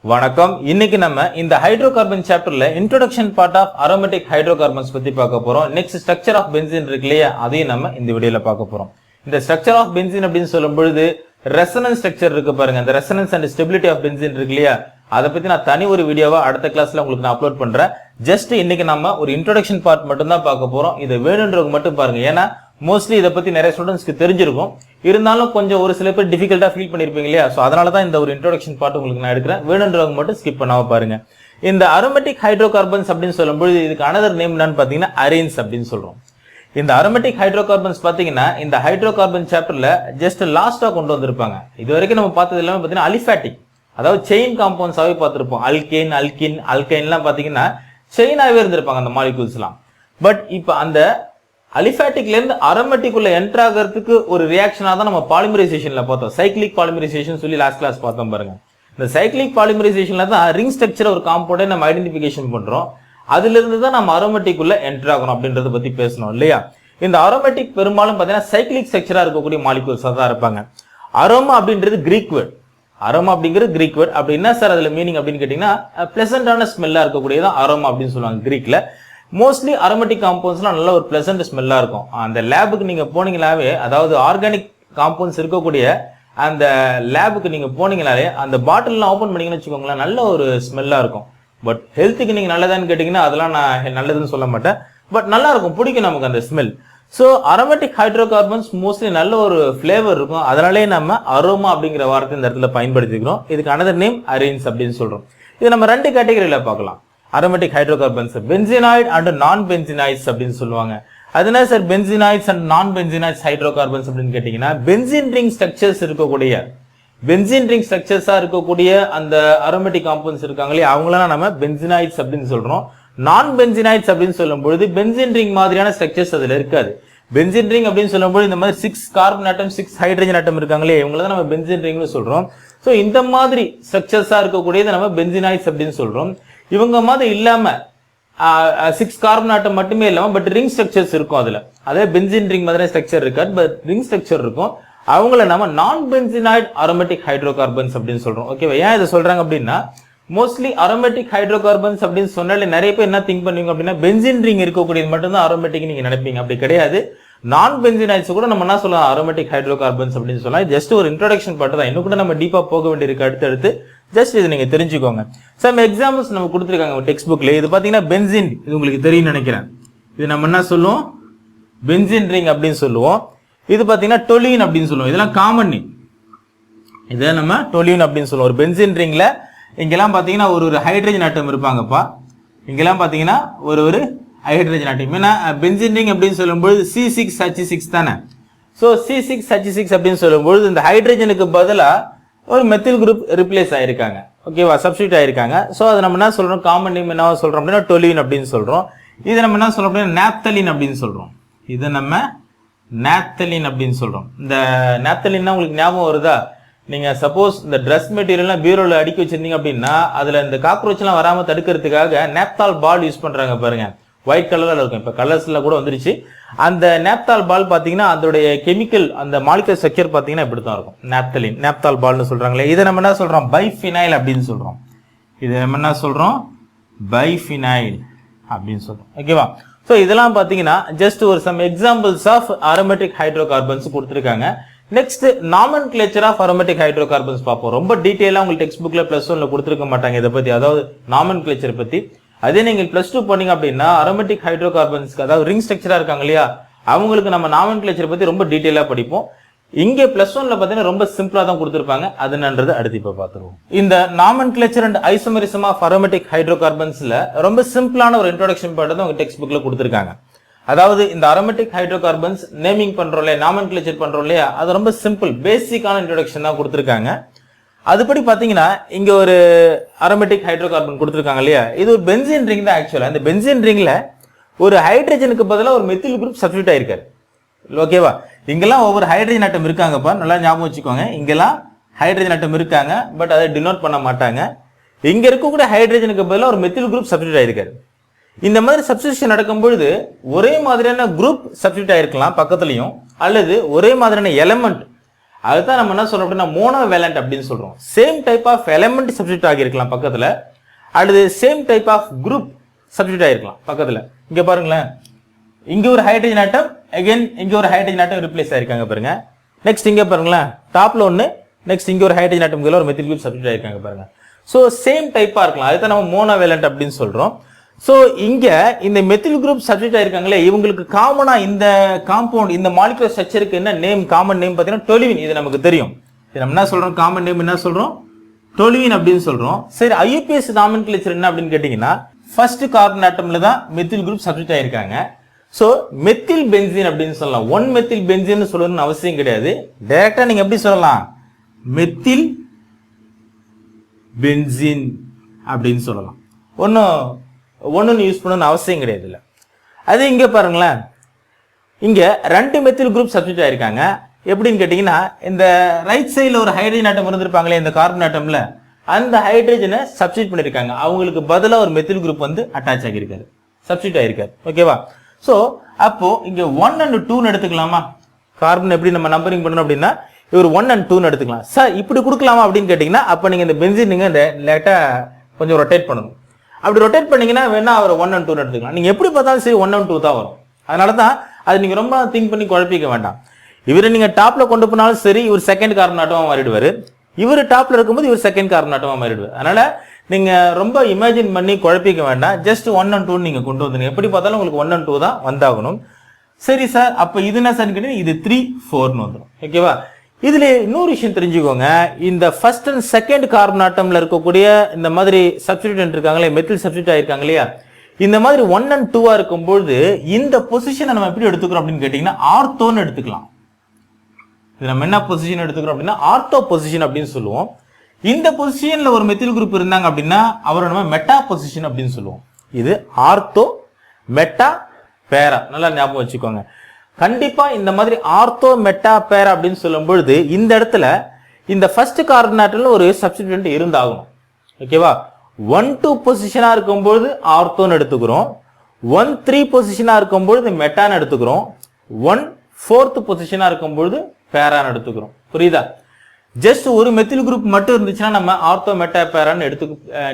வணக்கம். இன்னைக்கு நம்ம இந்த ஹைட்ரோகார்பன் சாப்டர்ல introduction part of aromatic hydrocarbons பத்தி பார்க்க போறோம். நெக்ஸ்ட் ஸ்ட்ரக்சர் ஆஃப் பென்சீன் இருக்கு இல்லையா, அதையும் நம்ம இந்த வீடியோல பார்க்க போறோம். இந்த ஸ்ட்ரக்சர் ஆஃப் பென்சீன் அப்படின்னு சொல்லும் பொழுது ரெசனன்ஸ் ஸ்ட்ரக்சர் இருக்கு பாருங்க. இந்த resonance and stability of benzene இருக்கு இல்லையா, அதை பத்தி நான் தனி ஒரு வீடியோவா அடுத்த கிளாஸ்ல உங்களுக்கு நான் அப்லோட் பண்றேன். ஜஸ்ட் இன்னைக்கு நம்ம ஒரு இன்ட்ரோடக்ஷன் பார்ட் மட்டும் தான் பார்க்க போறோம். இது வேணுன்றவங்க மட்டும் பாருங்க. ஏன்னா மோஸ்ட்லி இதை பத்தி நிறைய ஸ்டூடெண்ட்ஸ்க்கு தெரிஞ்சிருக்கும், இருந்தாலும் கொஞ்சம் ஒரு சில பேர் டிஃபிகல்ட்டா ஃபீல் பண்ணிருப்பீங்க இல்லையா. ஸோ அதனால தான் இந்த ஒரு இன்ட்ரோடக்ஷன் பார்ட் உங்களுக்கு நான் எடுக்கிறேன். வேணுன்றவங்க மட்டும் ஸ்கிப் பண்ணாம பாருங்க. இந்த அரோமேட்டிக் ஹைட்ரோகார்பன்ஸ் அப்படின்னு சொல்லும்போது இதுக்கு அனதர் நேம் என்னன்னு பாத்தீங்கன்னா அரேன்ஸ் அப்படின்னு சொல்றோம். இந்த அரோமேட்டிக் ஹைட்ரோகார்பன்ஸ் பாத்தீங்கன்னா இந்த ஹைட்ரோகார்பன் சாப்டர்ல ஜஸ்ட் லாஸ்டா கொண்டு வந்திருப்பாங்க. இது வரைக்கும் நம்ம பார்த்தது எல்லாமே பாத்தீங்கன்னா அலிஃபாட்டிக், அதாவது செயின் காம்பவுண்ட்ஸாவே பார்த்திருப்போம். அல்கேன், அல்கின், அல்கைன்லாம் பாத்தீங்கன்னா செயினாவே இருந்திருப்பாங்க அந்த மாலிகூல்ஸ் எல்லாம். பட் இப்ப அந்த அலிஃபாட்டிக்ல இருந்து அரோமேட்டிக் உள்ள என்டர் ஆகிறதுக்கு ஒரு ரியாக்ஷனா தான் நம்ம பாலிமரைசேஷன்ல பார்த்தோம். சைக்ளிக் பாலிமரைசேஷன் சொல்லி லாஸ்ட் கிளாஸ் பார்த்தோம் பாருங்க. இந்த சைக்ளிக் பாலிமரைசேஷன்ல தான் ரிங் ஸ்ட்ரக்சர் ஒரு காம்பவுண்டை நம்ம ஐடென்டிஃபிகேஷன் பண்றோம். அதுல இருந்து தான் நம்ம அரோமேட்டிக் உள்ள என்டர் ஆகணும் அப்படின்றத பத்தி பேசணும் இல்லையா. இந்த அரோமேட்டிக் பெரும்பாலும் பாத்தீங்கன்னா சைக்ளிக் ஸ்ட்ரக்சரா இருக்கக்கூடிய மாலிகூல்ஸா தான் இருப்பாங்க. அரோமா அப்படின்றது கிரீக் வேர்ட். அரோமா அப்படிங்கிறது கிரீக் வேர்ட். அப்படி என்ன சார் அதுல மீனிங் அப்படின்னு கேட்டீங்கன்னா பிளசண்டான ஸ்மெல்லா இருக்கக்கூடியதான் அரோமா அப்படின்னு சொல்லுவாங்க கிரீக்ல. மோஸ்ட்லி அரோமேட்டிக் காம்பவுண்ட்ஸ்லாம் நல்ல ஒரு பிளசன்ட் ஸ்மெல்லா இருக்கும். அந்த லேபுக்கு நீங்க போனீங்களாவே, அதாவது ஆர்கானிக் காம்பவுண்ட்ஸ் இருக்கக்கூடிய அந்த லேபுக்கு நீங்க போனீங்களாலே அந்த பாட்டில்லாம் ஓபன் பண்ணீங்கன்னு வச்சுக்கோங்களேன், நல்ல ஒரு ஸ்மெல்லா இருக்கும். பட் ஹெல்த்துக்கு நீங்க நல்லதான்னு கேட்டீங்கன்னா அதெல்லாம் நான் நல்லதுன்னு சொல்ல மாட்டேன். பட் நல்லா இருக்கும், பிடிக்கும் நமக்கு அந்த smell. So aromatic hydrocarbons mostly நல்ல ஒரு ஃபிளேவர் இருக்கும். அதனாலே நம்ம அரோமா அப்படிங்கிற வார்த்தை இந்த இடத்துல பயன்படுத்திக்கிறோம். இதுக்கு அனதர் நேம் அரேன்ஸ் அப்படின்னு சொல்றோம். இது நம்ம ரெண்டு கேட்டகரியில பார்க்கலாம். அரோமேட்டிக் ஹைட்ரோகார்பன்ஸ் பென்சீனாய்டு அண்ட் நான் பென்சீனாய்ட்ஸ் அப்படின்னு சொல்லுவாங்க. அதனால சார் பென்சீனாய்ட்ஸ் அண்ட் நான் பென்சீனாய்ட்ஸ் ஹைட்ரோகார்பன்ஸ் அப்படின்னு கேட்டீங்கன்னா பென்சீன் ரிங் ஸ்ட்ரக்சர்ஸ் இருக்கக்கூடிய அந்த அரோமேட்டிக் காம்பவுண்ட்ஸ் இருக்காங்களே அவங்களெல்லாம் நம்ம பென்சீனாய்ட்ஸ் அப்படின்னு சொல்றோம். நான் பென்சீனாய்ட்ஸ் அப்படின்னு சொல்லும் பொழுது பென்சீன் ரிங் மாதிரியான ஸ்ட்ரக்சர்ஸ் அதுல இருக்காது. பென்சீன் ரிங் அப்படின்னு சொல்லும்போது இந்த மாதிரி 6 கார்பன் ஆட்டம் 6 ஹைட்ரஜன் ஆட்டம் இருக்காங்களே இவங்கள தான் நம்ம பென்சீன் ரிங்னு சொல்றோம். ஸோ இந்த மாதிரி ஸ்ட்ரக்சர்ஸா இருக்கக்கூடியதை நம்ம பென்சீனாய்ட்ஸ் அப்படின்னு சொல்றோம். இவங்க மாதிரி இல்லாம 6 கார்பன் ஆட்டம் மட்டுமே இல்லாம பட் ரிங் ஸ்ட்ரக்சர்ஸ் இருக்கும். அதுல அதே பென்சீன் ரிங் மாதிரி ஸ்ட்ரக்சர் இருக்காது, பட் ரிங் ஸ்ட்ரக்சர் இருக்கும். அவங்கள நம்ம நான் பென்சீனாய்டு அரோமேட்டிக் ஹைட்ரோகார்பன்ஸ் அப்படின்னு சொல்றோம். ஓகேவா? ஏன் இதை சொல்றாங்க அப்படின்னா மோஸ்ட்லி அரோமேட்டிக் ஹைட்ரோகார்பன்ஸ் அப்படின்னு சொன்னாலே நிறைய பேர் என்ன திங்க் பண்ணுவீங்க அப்படின்னா பென்சீன் ரிங் இருக்கக்கூடியது மட்டும்தான் அரோமேட்டிக் நீங்க நினைப்பீங்க. அப்படி கிடையாது. நான் பென்சீனாய்ட்ஸ் கூட நம்ம என்ன சொல்லலாம் அரோமேட்டிக் ஹைட்ரோகார்பன்ஸ் அப்படின்னு சொல்லலாம். ஜஸ்ட் ஒரு இன்ட்ரோடக்ஷன் பார்ட் தான். இன்னும் கூட நம்ம டீப்பா போக வேண்டியிருக்கு அடுத்தடுத்து. ஜஸ்ட் இது நீங்க தெரிஞ்சுக்கோங்க. சம் எக்ஸாம்பிள்ஸ் நம்ம கொடுத்துருக்காங்க டெக்ஸ்ட் புக்ல. இது பாத்தீங்கன்னா பென்சீன், இது உங்களுக்கு தெரியும் நினைக்கிறேன். இது நம்ம என்ன சொல்லுவோம், பென்சீன் ரிங் அப்படின்னு சொல்லுவோம். இது பாத்தீங்கன்னா டொலீன் அப்படின்னு சொல்லுவோம். இதெல்லாம் காமன் நேம். இதை நம்ம டொலீன் அப்படின்னு சொல்லுவோம். ஒரு பென்சீன் ரிங்ல இங்கெல்லாம் பாத்தீங்கன்னா ஒரு ஹைட்ரஜன் ஆட்டம் இருப்பாங்கப்பா. இங்கெல்லாம் பாத்தீங்கன்னா ஒரு ஹைட்ரஜன் ஆட்டம். ஏன்னா பென்சீன் ரிங் அப்படின்னு சொல்லும்போது C6H6 தானே. ஸோ C6H6 அப்படின்னு சொல்லும்போது இந்த ஹைட்ரஜனுக்கு பதிலா ஒரு மெத்தில் குரூப் ரிப்ளேஸ் ஆயிருக்காங்க. ஓகேவா? சப்ஸ்டியூட் ஆயிருக்காங்க. ஸோ அதை நம்ம என்ன சொல்றோம், காமன் நேம் என்ன சொல்றோம் அப்படின்னா டொலீன் அப்படின்னு சொல்றோம். இதை நம்ம என்ன சொல்றோம் அப்படின்னா நாப்தலின் அப்படின்னு சொல்றோம். இதை நம்ம நாப்தலின் அப்படின்னு சொல்றோம். இந்த நாப்தலின்னா உங்களுக்கு ஞாபகம் வருதா? நீங்க சப்போஸ் இந்த ட்ரெஸ் மெட்டீரியல்லாம் பீரோல அடுக்கி வச்சிருந்தீங்க அப்படின்னா அதுல இந்த காக்ரோச் எல்லாம் வராம தடுக்கிறதுக்காக நாப்தால் பால் யூஸ் பண்றாங்க பாருங்க. ஒயிட் கலர்ல இருக்கும். இப்ப கலர்ஸ்ல கூட வந்துருச்சு. அந்த நாப்தால் பால் பாத்தீங்கன்னா அதோடைய கெமிக்கல் அந்த மாலிகுலர் ஸ்ட்ரக்சர் பாத்தீங்கன்னா இப்படி தான் இருக்கும். நாப்தால் பால்னு சொல்றாங்களே. இதை நம்ம என்ன சொல்றோம், பைஃபினைல் அப்படின்னு சொல்றோம். இதை நம்ம என்ன சொல்றோம், பைஃபினைல் அப்படின்னு சொல்றோம். ஓகேவா? சோ இதெல்லாம் பாத்தீங்கன்னா ஜஸ்ட் ஒரு some examples of aromatic hydrocarbons கொடுத்திருக்காங்க. Next nomenclature of aromatic hydrocarbons பார்ப்போம். ரொம்ப டீடைலா உங்களுக்கு டெக்ஸ்ட் புக்ல +1ல கொடுத்திருக்க மாட்டாங்க இதை பத்தி, அதாவது நாமென்கிளேச்சர் பத்தி. அதே நீங்க +2 பண்ணீங்க அப்படின்னா அரோமேட்டிக் ஹைட்ரோகார்பன்ஸ்க்கு அதாவது ரிங் ஸ்ட்ரக்சரா இருக்காங்க இல்லையா, அவங்களுக்கு நம்ம நாமென்கிளேச்சர் பத்தி ரொம்ப டீடைலா படிப்போம். இங்கே +1ல பாத்தீங்கன்னா ரொம்ப சிம்பிளா தான் கொடுத்திருப்பாங்க. அது என்னன்றது அடுத்து இப்ப பாத்துருவோம். இந்த நாமென்கிளேச்சர் அண்ட் ஐசோமெரிசம் ஆஃப் அரோமேட்டிக் ஹைட்ரோகார்பன்ஸ்ல ரொம்ப சிம்பிளான ஒரு இன்ட்ரோடக்ஷன் பார்ட் தான் உங்க டெக்ஸ்ட் புக்ல கொடுத்திருக்காங்க. அதாவது இந்த அரோமேட்டிக் ஹைட்ரோகார்பன்ஸ் நேமிங் பண்றோம் இல்லையா, நாமென்கிளேச்சர் பண்றோம் இல்லையா, அது ரொம்ப சிம்பிள் பேசிக்கான இன்ட்ரோடக்ஷன் தான் கொடுத்திருக்காங்க. அதுபடி பாத்தீங்கன்னா இங்க ஒரு அரோமேட்டிக் ஹைட்ரோகார்பன் கொடுத்திருக்காங்க இல்லையா, இது ஒரு பென்சீன் ரிங் தான். ஆக்சுவலா இந்த பென்சீன் ரிங்ல ஒரு ஹைட்ரஜனுக்கு பதிலா ஒரு மெத்தில் குரூப் சப்ஸ்டியூட் ஆயிருக்காரு. ஓகேவா? இங்கெல்லாம் ஒவ்வொரு ஹைட்ரஜன் ஆட்டம் இருக்காங்கப்பா, நல்லா ஞாபகம் வச்சுக்கோங்க. இங்கெல்லாம் ஹைட்ரஜன் ஆட்டம் இருக்காங்க, பட் அதை டினோட் பண்ண மாட்டாங்க. இங்க இருக்கக்கூடிய ஹைட்ரஜனுக்கு பதிலா ஒரு மெத்தில் குரூப் சப்ஸ்டியூட் ஆயிருக்காரு. இந்த மாதிரி சப்ஸ்டியூஷன் நடக்கும் பொழுது ஒரே மாதிரியான குரூப் சப்ஸ்டியூட் ஆயிருக்கலாம் பக்கத்துலயும், அல்லது ஒரே மாதிரியான எலமெண்ட் அதுதான் நம்ம என்ன சொல்றோம் அப்படின்னா மோனோவேலண்ட் அப்படின்னு சொல்றோம். Same type of element substitute ஆகியிருக்கலாம் பக்கத்துல, அல்லது same type of group substitute ஆகிருக்கலாம் பக்கத்துல. இங்க பாருங்களேன், இங்க ஒரு ஹைட்ரஜன் ஆட்டம், அகைன் இங்க ஒரு ஹைட்ரஜன் ஆட்டம் ரிப்ளேஸ் ஆயிருக்காங்க பாருங்க. நெக்ஸ்ட் இங்க பாருங்களேன், டாப்ல ஒன்னு, நெக்ஸ்ட் இங்க ஒரு ஹைட்ரஜன் ஆட்டம் கீழ ஒரு மெத்தில் குரூப் சப்ஸ்டிட்யூட் ஆயிருக்காங்க பாருங்க. சோ சேம் டைப்பா இருக்கலாம், அதுதான் நம்ம மோனோவேலண்ட் அப்படின்னு சொல்றோம். சோ இங்க இந்த மெத்தில் குரூப் சப்ஸ்டிட்யூட் ஆயிருக்காங்களே, இவங்களுக்கு காமனா இந்த காம்பவுண்ட் இந்த மாலிகுலர் ஸ்ட்ரக்சருக்கு என்ன நேம், காமன் நேம் பாத்தீங்கன்னா டொலுவின். இது நமக்கு தெரியும். இது நம்ம என்ன சொல்றோம், காமன் நேம் என்ன சொல்றோம், டொலுவின் அப்படின்னு சொல்றோம். சரி, ஐயுபிஎஸ் நாமென்கிளேச்சர் என்ன அப்படின்னு கேட்டீங்கன்னா, ஃபர்ஸ்ட் கார்பன் ஆட்டம்ல தான் மெத்தில் குரூப் சப்ஸ்டிட்யூட் ஆயிருக்காங்க. சோ மெத்தில் பென்சீன் அப்படின்னு சொல்லலாம். 1 மெத்தில் பென்சீன் சொல்லணும்னு அவசியம் கிடையாது. டைரக்டா நீங்க எப்படி சொல்லலாம், மெத்தில் பென்சீன் அப்படின்னு சொல்லலாம். ஒன்னு யூஸ் பண்ணணும்னு அவசியம் கிடையாது இல்ல. அது இங்க பாருங்களேன், இங்க 2 மெத்தில் குரூப் சப்ஸ்டிட்யூட் ஆயிருக்காங்க. எப்படின்னு கேட்டீங்கன்னா, இந்த ரைட் சைடுல ஒரு ஹைட்ரஜன் ஆட்டம் இருந்திருப்பாங்களே இந்த கார்பன் ஆட்டம்ல, அந்த ஹைட்ரஜனை சப்ஸ்டிட்யூட் பண்ணிருக்காங்க. அவங்களுக்கு பதிலா ஒரு மெத்தில் குரூப் வந்து அட்டாச் ஆகியிருக்காரு, சப்ஸ்டிட்யூட் ஆயிருக்காரு. ஓகேவா? சோ அப்போ இங்க 1 and 2 எடுத்துக்கலாமா? கார்பன் எப்படி நம்ம நம்பரிங் பண்ணணும் அப்படின்னா, இவர் 1 and 2 எடுத்துக்கலாம். சார் இப்படி கொடுக்கலாமா அப்படின்னு கேட்டீங்கன்னா, அப்ப நீங்க இந்த பென்சீன் நீங்க இந்த லேட்டா கொஞ்சம் ரொட்டேட் பண்ணணும். அப்படி ரொட்டேட் பண்ணீங்கன்னா வேணா அவர் 1 and 2 எடுத்துக்கலாம். நீங்க எப்படி பார்த்தாலும் சரி 1 and 2 தான் வரும். அதனால தான் அது நீங்க ரொம்ப திங்க் பண்ணி குழப்பிக்க வேண்டாம். இவரை நீங்க டாப்ல கொண்டு போனாலும் சரி, இவர் செகண்ட் கார்பன் ஆட்டமா மாறிடுவாரு. இவர் டாப்ல இருக்கும்போது இவர் செகண்ட் கார்பன் ஆட்டமா மாறிடுவார். அதனால நீங்க ரொம்ப இமேஜின் பண்ணி குழப்பிக்க வேண்டாம். ஜஸ்ட் 1 and 2 நீங்க கொண்டு வந்துருங்க. எப்படி பார்த்தாலும் உங்களுக்கு 1 and 2 தான் வந்தாகணும். சரி சார், அப்ப இது என்ன சார் கேட்டீங்கன்னா, இது 3, 4ன்னு வந்துடும். ஓகேவா? இதுல இன்னொரு விஷயம் தெரிஞ்சுக்கோங்க, இந்த ஃபர்ஸ்ட் அண்ட் செகண்ட் கார்பன் ஆட்டம்ல இருக்கக்கூடிய இந்த மாதிரி சப்ஸ்டிட்யூட் இருக்காங்களே, மெத்தில் சப்ஸ்டிட்யூட் ஆயிருக்காங்க இல்லையா, இந்த மாதிரி 1 and 2 இருக்கும்போது இந்த பொசிஷனை நம்ம எப்படி எடுத்துக்கிறோம் அப்படின்னு கேட்டீங்கன்னா, ஆர்த்தோன்னு எடுத்துக்கலாம். இது நம்ம என்ன பொசிஷன் எடுத்துக்கிறோம் அப்படின்னா, ஆர்த்தோ பொசிஷன் அப்படின்னு சொல்லுவோம். இந்த பொசிஷன்ல ஒரு மெத்தில் குரூப் இருந்தாங்க அப்படின்னா அவரை நம்ம மெட்டா பொசிஷன் அப்படின்னு சொல்லுவோம். இது ஆர்த்தோ, மெட்டா, பேரா. நல்லா ஞாபகம் வச்சுக்கோங்க. கண்டிப்பா இந்த மாதிரி ஆர்த்தோ, மெட்டா, பேரா அப்படின்னு சொல்லும் பொழுது இந்த இடத்துல இந்த ஃபர்ஸ்ட் கார்பன் ஆட்டம்ல ஒரு சப்ஸ்டிட்யூயன்ட் இருந்தாகணும். ஓகேவா? 1, 2 பொசிஷனா இருக்கும்போது ஆர்த்தோன்னு எடுத்துக்கிறோம். 1, 3 பொசிஷனா இருக்கும்போது மெட்டான்னு எடுத்துக்கிறோம். 1, 4th பொசிஷனா இருக்கும்போது பேரான்னு எடுத்துக்கிறோம். புரியுதா? ஜஸ்ட் ஒரு மெத்தில் குரூப் மட்டும் இருந்துச்சுன்னா நம்ம ஆர்த்தோ, மெட்டா, பேரான்னு எடுத்து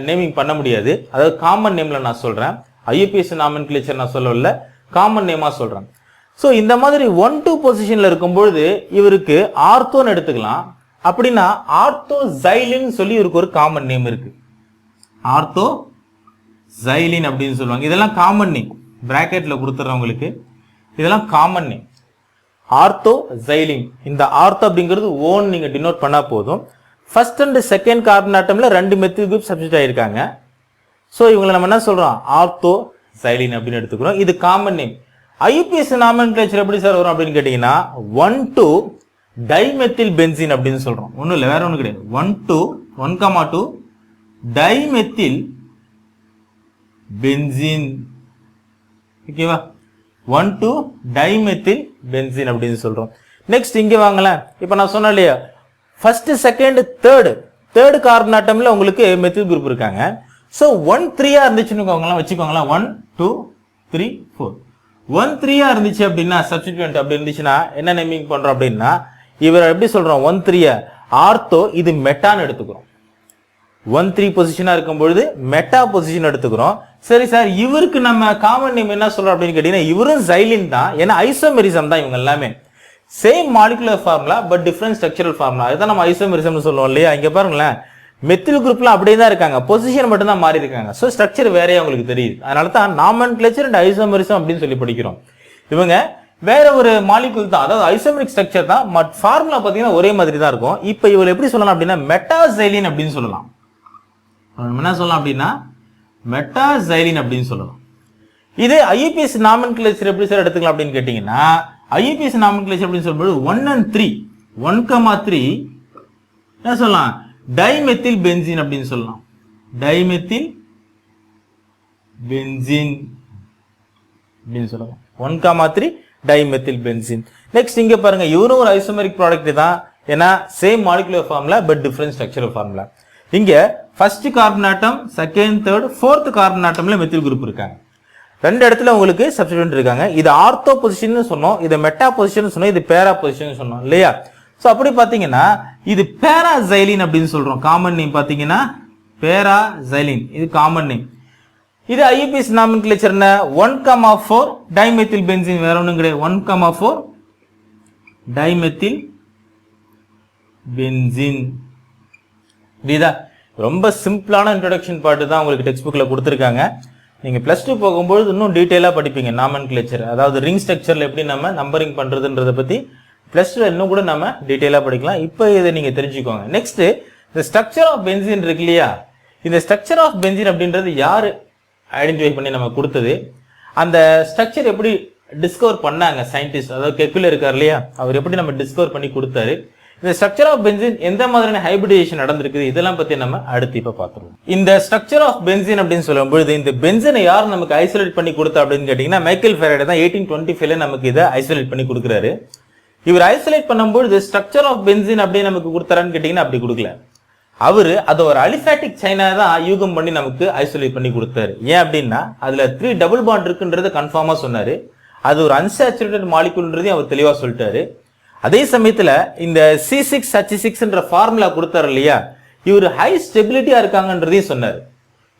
நேமிங் பண்ண முடியாது. அதாவது காமன் நேம்ல நான் சொல்றேன், ஐயுபிஎஸ் நாமென்கிளேச்சர் நான் சொல்லல, காமன் நேமா சொல்றேன். சோ இந்த மாதிரி 1, 2 பொசிஷன்ல இருக்கும்பொழுது இவருக்கு ஆர்த்தோன்னு எடுத்துக்கலாம். அப்படின்னா ஆர்த்தோ ஜைலின் சொல்லி இவருக்கு ஒரு காமன் நேம் இருக்கு. ஆர்த்தோ ஜைலின் அப்படின்னு சொல்லுவாங்க. இதெல்லாம் காமன் நேம், பிராக்கெட்ல கொடுத்துறவங்களுக்கு இதெல்லாம் காமன் நேம். ஆர்த்தோ ஜைலின். இந்த ஆர்த்தோ அப்படிங்கிறது ஓன் நீங்க டினோட் பண்ணா போதும். ஃபர்ஸ்ட் அண்ட் செகண்ட் கார்பன் ஆட்டம்ல 2 மெத்தில் குரூப் சப்ஸ்டிட்யூட் ஆயிருக்காங்க. சோ இவங்களை நம்ம என்ன சொல்றோம், ஆர்த்தோ ஜைலின் அப்படின்னு எடுத்துக்கிறோம். இது காமன் நேம். ஐயுபிஎஸ் நாமென்கிளேச்சர் எப்படி சார் வரும் அப்படின்னு கேட்டீங்கன்னா, 1, 2 டைமெத்தில் பென்சீன் அப்படின்னு சொல்றோம். ஒன்றும் இல்லை, வேற ஒன்றும் கிடையாது. 1, 2 டைமெத்தில் பென்சீன். ஓகேவா? 1, 2 டைமெத்தில் பென்சீன் அப்படின்னு சொல்றோம். நெக்ஸ்ட் இங்க வாங்கலாம். இப்ப நான் சொன்னேன் இல்லையா, ஃபர்ஸ்ட், செகண்ட், தேர்ட் கார்பன் ஆட்டம்ல உங்களுக்கு மெத்தில் குரூப் இருக்காங்க. சோ 1, 3 இருந்துச்சுன்னு வச்சுக்கோங்களேன். 1, 2, 3, 4. 1, 3 இருந்துச்சு அப்படின்னா சப்ஸ்டிட்யூயன்ட் அப்படி இருந்துச்சுன்னா என்ன நேமிங் பண்றோம் அப்படின்னா, இவர் எப்படி சொல்றோம், 1, 3 ஆர்த்தோ, இது மெட்டான்னு எடுத்துக்கிறோம். 1, 3 பொசிஷனா இருக்கும்பொழுது மெட்டா பொசிஷன் எடுத்துக்கிறோம். சரி சார், இவருக்கு நம்ம காமன் நேம் என்ன சொல்றோம் அப்படின்னு கேட்டீங்கன்னா, இவரும் ஜைலின் தான். ஏன்னா ஐசோமெரிசம் தான் இவங்க எல்லாமே. Same molecular formula but different structural formula. அதுதான் நம்ம ஐசோமெரிசம்னு சொல்லுவோம் இல்லையா. இங்க பாருங்களேன், மெத்தில் குரூப்ல அப்படியே தான் இருக்காங்க, பொசிஷன் மட்டும் தான் மாறி இருக்காங்க. சோ ஸ்ட்ரக்சர் வேறையா உங்களுக்கு தெரியுது. அதனால தான் நாமென்கிளேச்சர் அண்ட் ஐசோமெரிசம் அப்படின்னு சொல்லி படிக்கிறோம். இவங்க வேற ஒரு மாலிகுல் தான், அதாவது ஐசோமெரிக் ஸ்ட்ரக்சர் தான், பட் ஃபார்முலா பாத்தீங்கன்னா ஒரே மாதிரி தான் இருக்கும். இப்போ இவங்க எப்படி சொல்லலாம் அப்படின்னா, மெட்டாசைலின் அப்படின்னு சொல்லலாம். என்ன சொல்லலாம் அப்படின்னா, மெட்டாசைலின் அப்படின்னு சொல்லலாம். இது ஐயுபிஎஸ் நாமென்கிளேச்சர் எப்படி சார் எடுத்துக்கலாம் அப்படின்னு கேட்டீங்கன்னா, ஐயுபிஎஸ் நாமென்கிளேச்சர் அப்படின்னு சொல்லும்போது 1 and 3 1,3 என்ன சொல்லலாம், டைமெத்தில் பென்சீன் அப்படின்னு சொல்லலாம். டைமெத்தில் பென்சீன் அப்படின்னு சொல்லலாம். 1,3 டைமெத்தில் பென்சீன். நெக்ஸ்ட் இங்க பாருங்க, இவரும் ஒரு ஐசோமெரிக் ப்ராடக்ட் தான். ஏன்னா same molecular formula but different structural formula. இங்க first carbon atom, second, third, fourth carbon ஆட்டம்ல மெத்தில் குரூப் இருக்காங்க. 2 இடத்துல உங்களுக்கு சப்ஸ்டிட்யூயன்ட் இருக்காங்க. இது ஆர்த்தோ பொசிஷன் சொன்னோம், இது மெட்டா பொசிஷன் சொன்னோம், இது பேரா பொசிஷன் சொன்னோம் இல்லையா. ஸோ அப்படி பார்த்தீங்கன்னா இது பேராசைலின் அப்படின்னு சொல்றோம். காமன் நேம் பார்த்தீங்கன்னா பேராசைலின், இது காமன் நேம். இது IUPAC நாமென்க்ளேச்சர் என்ன 1,4 டைமெத்தில் பென்சீன், வேற ஒன்றும் கிடையாது. 1,4 டைமெத்தில் பென்சீன். புரியுதா? ரொம்ப சிம்பிளான இன்ட்ரோடக்ஷன் பார்ட் தான் உங்களுக்கு டெக்ஸ்ட் புக்ல கொடுத்துருக்காங்க. நீங்க +2 போகும்போது இன்னும் டீடைலா படிப்பீங்க நாமென்க்ளேச்சர், அதாவது ரிங் ஸ்ட்ரக்சர்ல எப்படி நம்ம நம்பரிங் பண்றதுன்றத பத்தி +2 இன்னும் கூட நம்ம டீடைலா படிக்கலாம். இப்போ இதை நீங்க தெரிஞ்சுக்கோங்க. நெக்ஸ்ட் இந்த ஸ்ட்ரக்சர் ஆஃப் பென்சீன் இருக்கு இல்லையா, இந்த ஸ்ட்ரக்சர் ஆஃப் பென்சீன் அப்படின்றது யாரு ஐடென்டிஃபை பண்ணி நம்ம கொடுத்தது, அந்த ஸ்ட்ரக்சர் எப்படி டிஸ்கவர் பண்ணாங்க சயின்டிஸ்ட், அதாவது கெக்குல இருக்கார் இல்லையா, அவர் எப்படி நம்ம டிஸ்கவர் பண்ணி கொடுத்தாரு, இந்த ஸ்ட்ரக்சர் ஆஃப் பென்சீன் எந்த மாதிரியான ஹைபிரிடேஷன் நடந்திருக்குது, இதெல்லாம் பத்தி நம்ம அடுத்து இப்ப பாத்துருவோம். இந்த ஸ்ட்ரக்சர் ஆஃப் பென்சீன் அப்படின்னு சொல்லும்போது இந்த பென்சீனை யார் நமக்கு ஐசோலேட் பண்ணி கொடுத்தா அப்படின்னு கேட்டீங்கன்னா மைக்கேல் ஃபெரடே தான் 1825ல நமக்கு இதை ஐசோலேட் பண்ணி கொடுக்குறாரு. இவர் ஐசோலேட் பண்ணும்போது ஸ்ட்ரக்சர் ஆஃப் பென்சீன் அப்படியே நமக்கு கொடுத்தாரான்னு கேட்டீங்கன்னா அப்படி கொடுக்கல. அவரு அது ஒரு அலிஃபாட்டிக் சைனா தான் யூகம் பண்ணி நமக்கு ஐசோலேட் பண்ணி கொடுத்தாரு. ஏன் அப்படின்னா அதுல 3 டபுள் பாண்ட் இருக்குன்றத கன்ஃபார்மா சொன்னாரு. அது ஒரு அன்சாச்சுரேட்டட் மாலிகுல்ன்றதையும் அவர் தெளிவா சொல்லிட்டாரு. அதே சமயத்துல இந்த C6H6ன்ற ஃபார்முலா கொடுத்தாரு இல்லையா, இவர் ஹை ஸ்டெபிலிட்டியா இருக்காங்கன்றதையும் சொன்னாரு.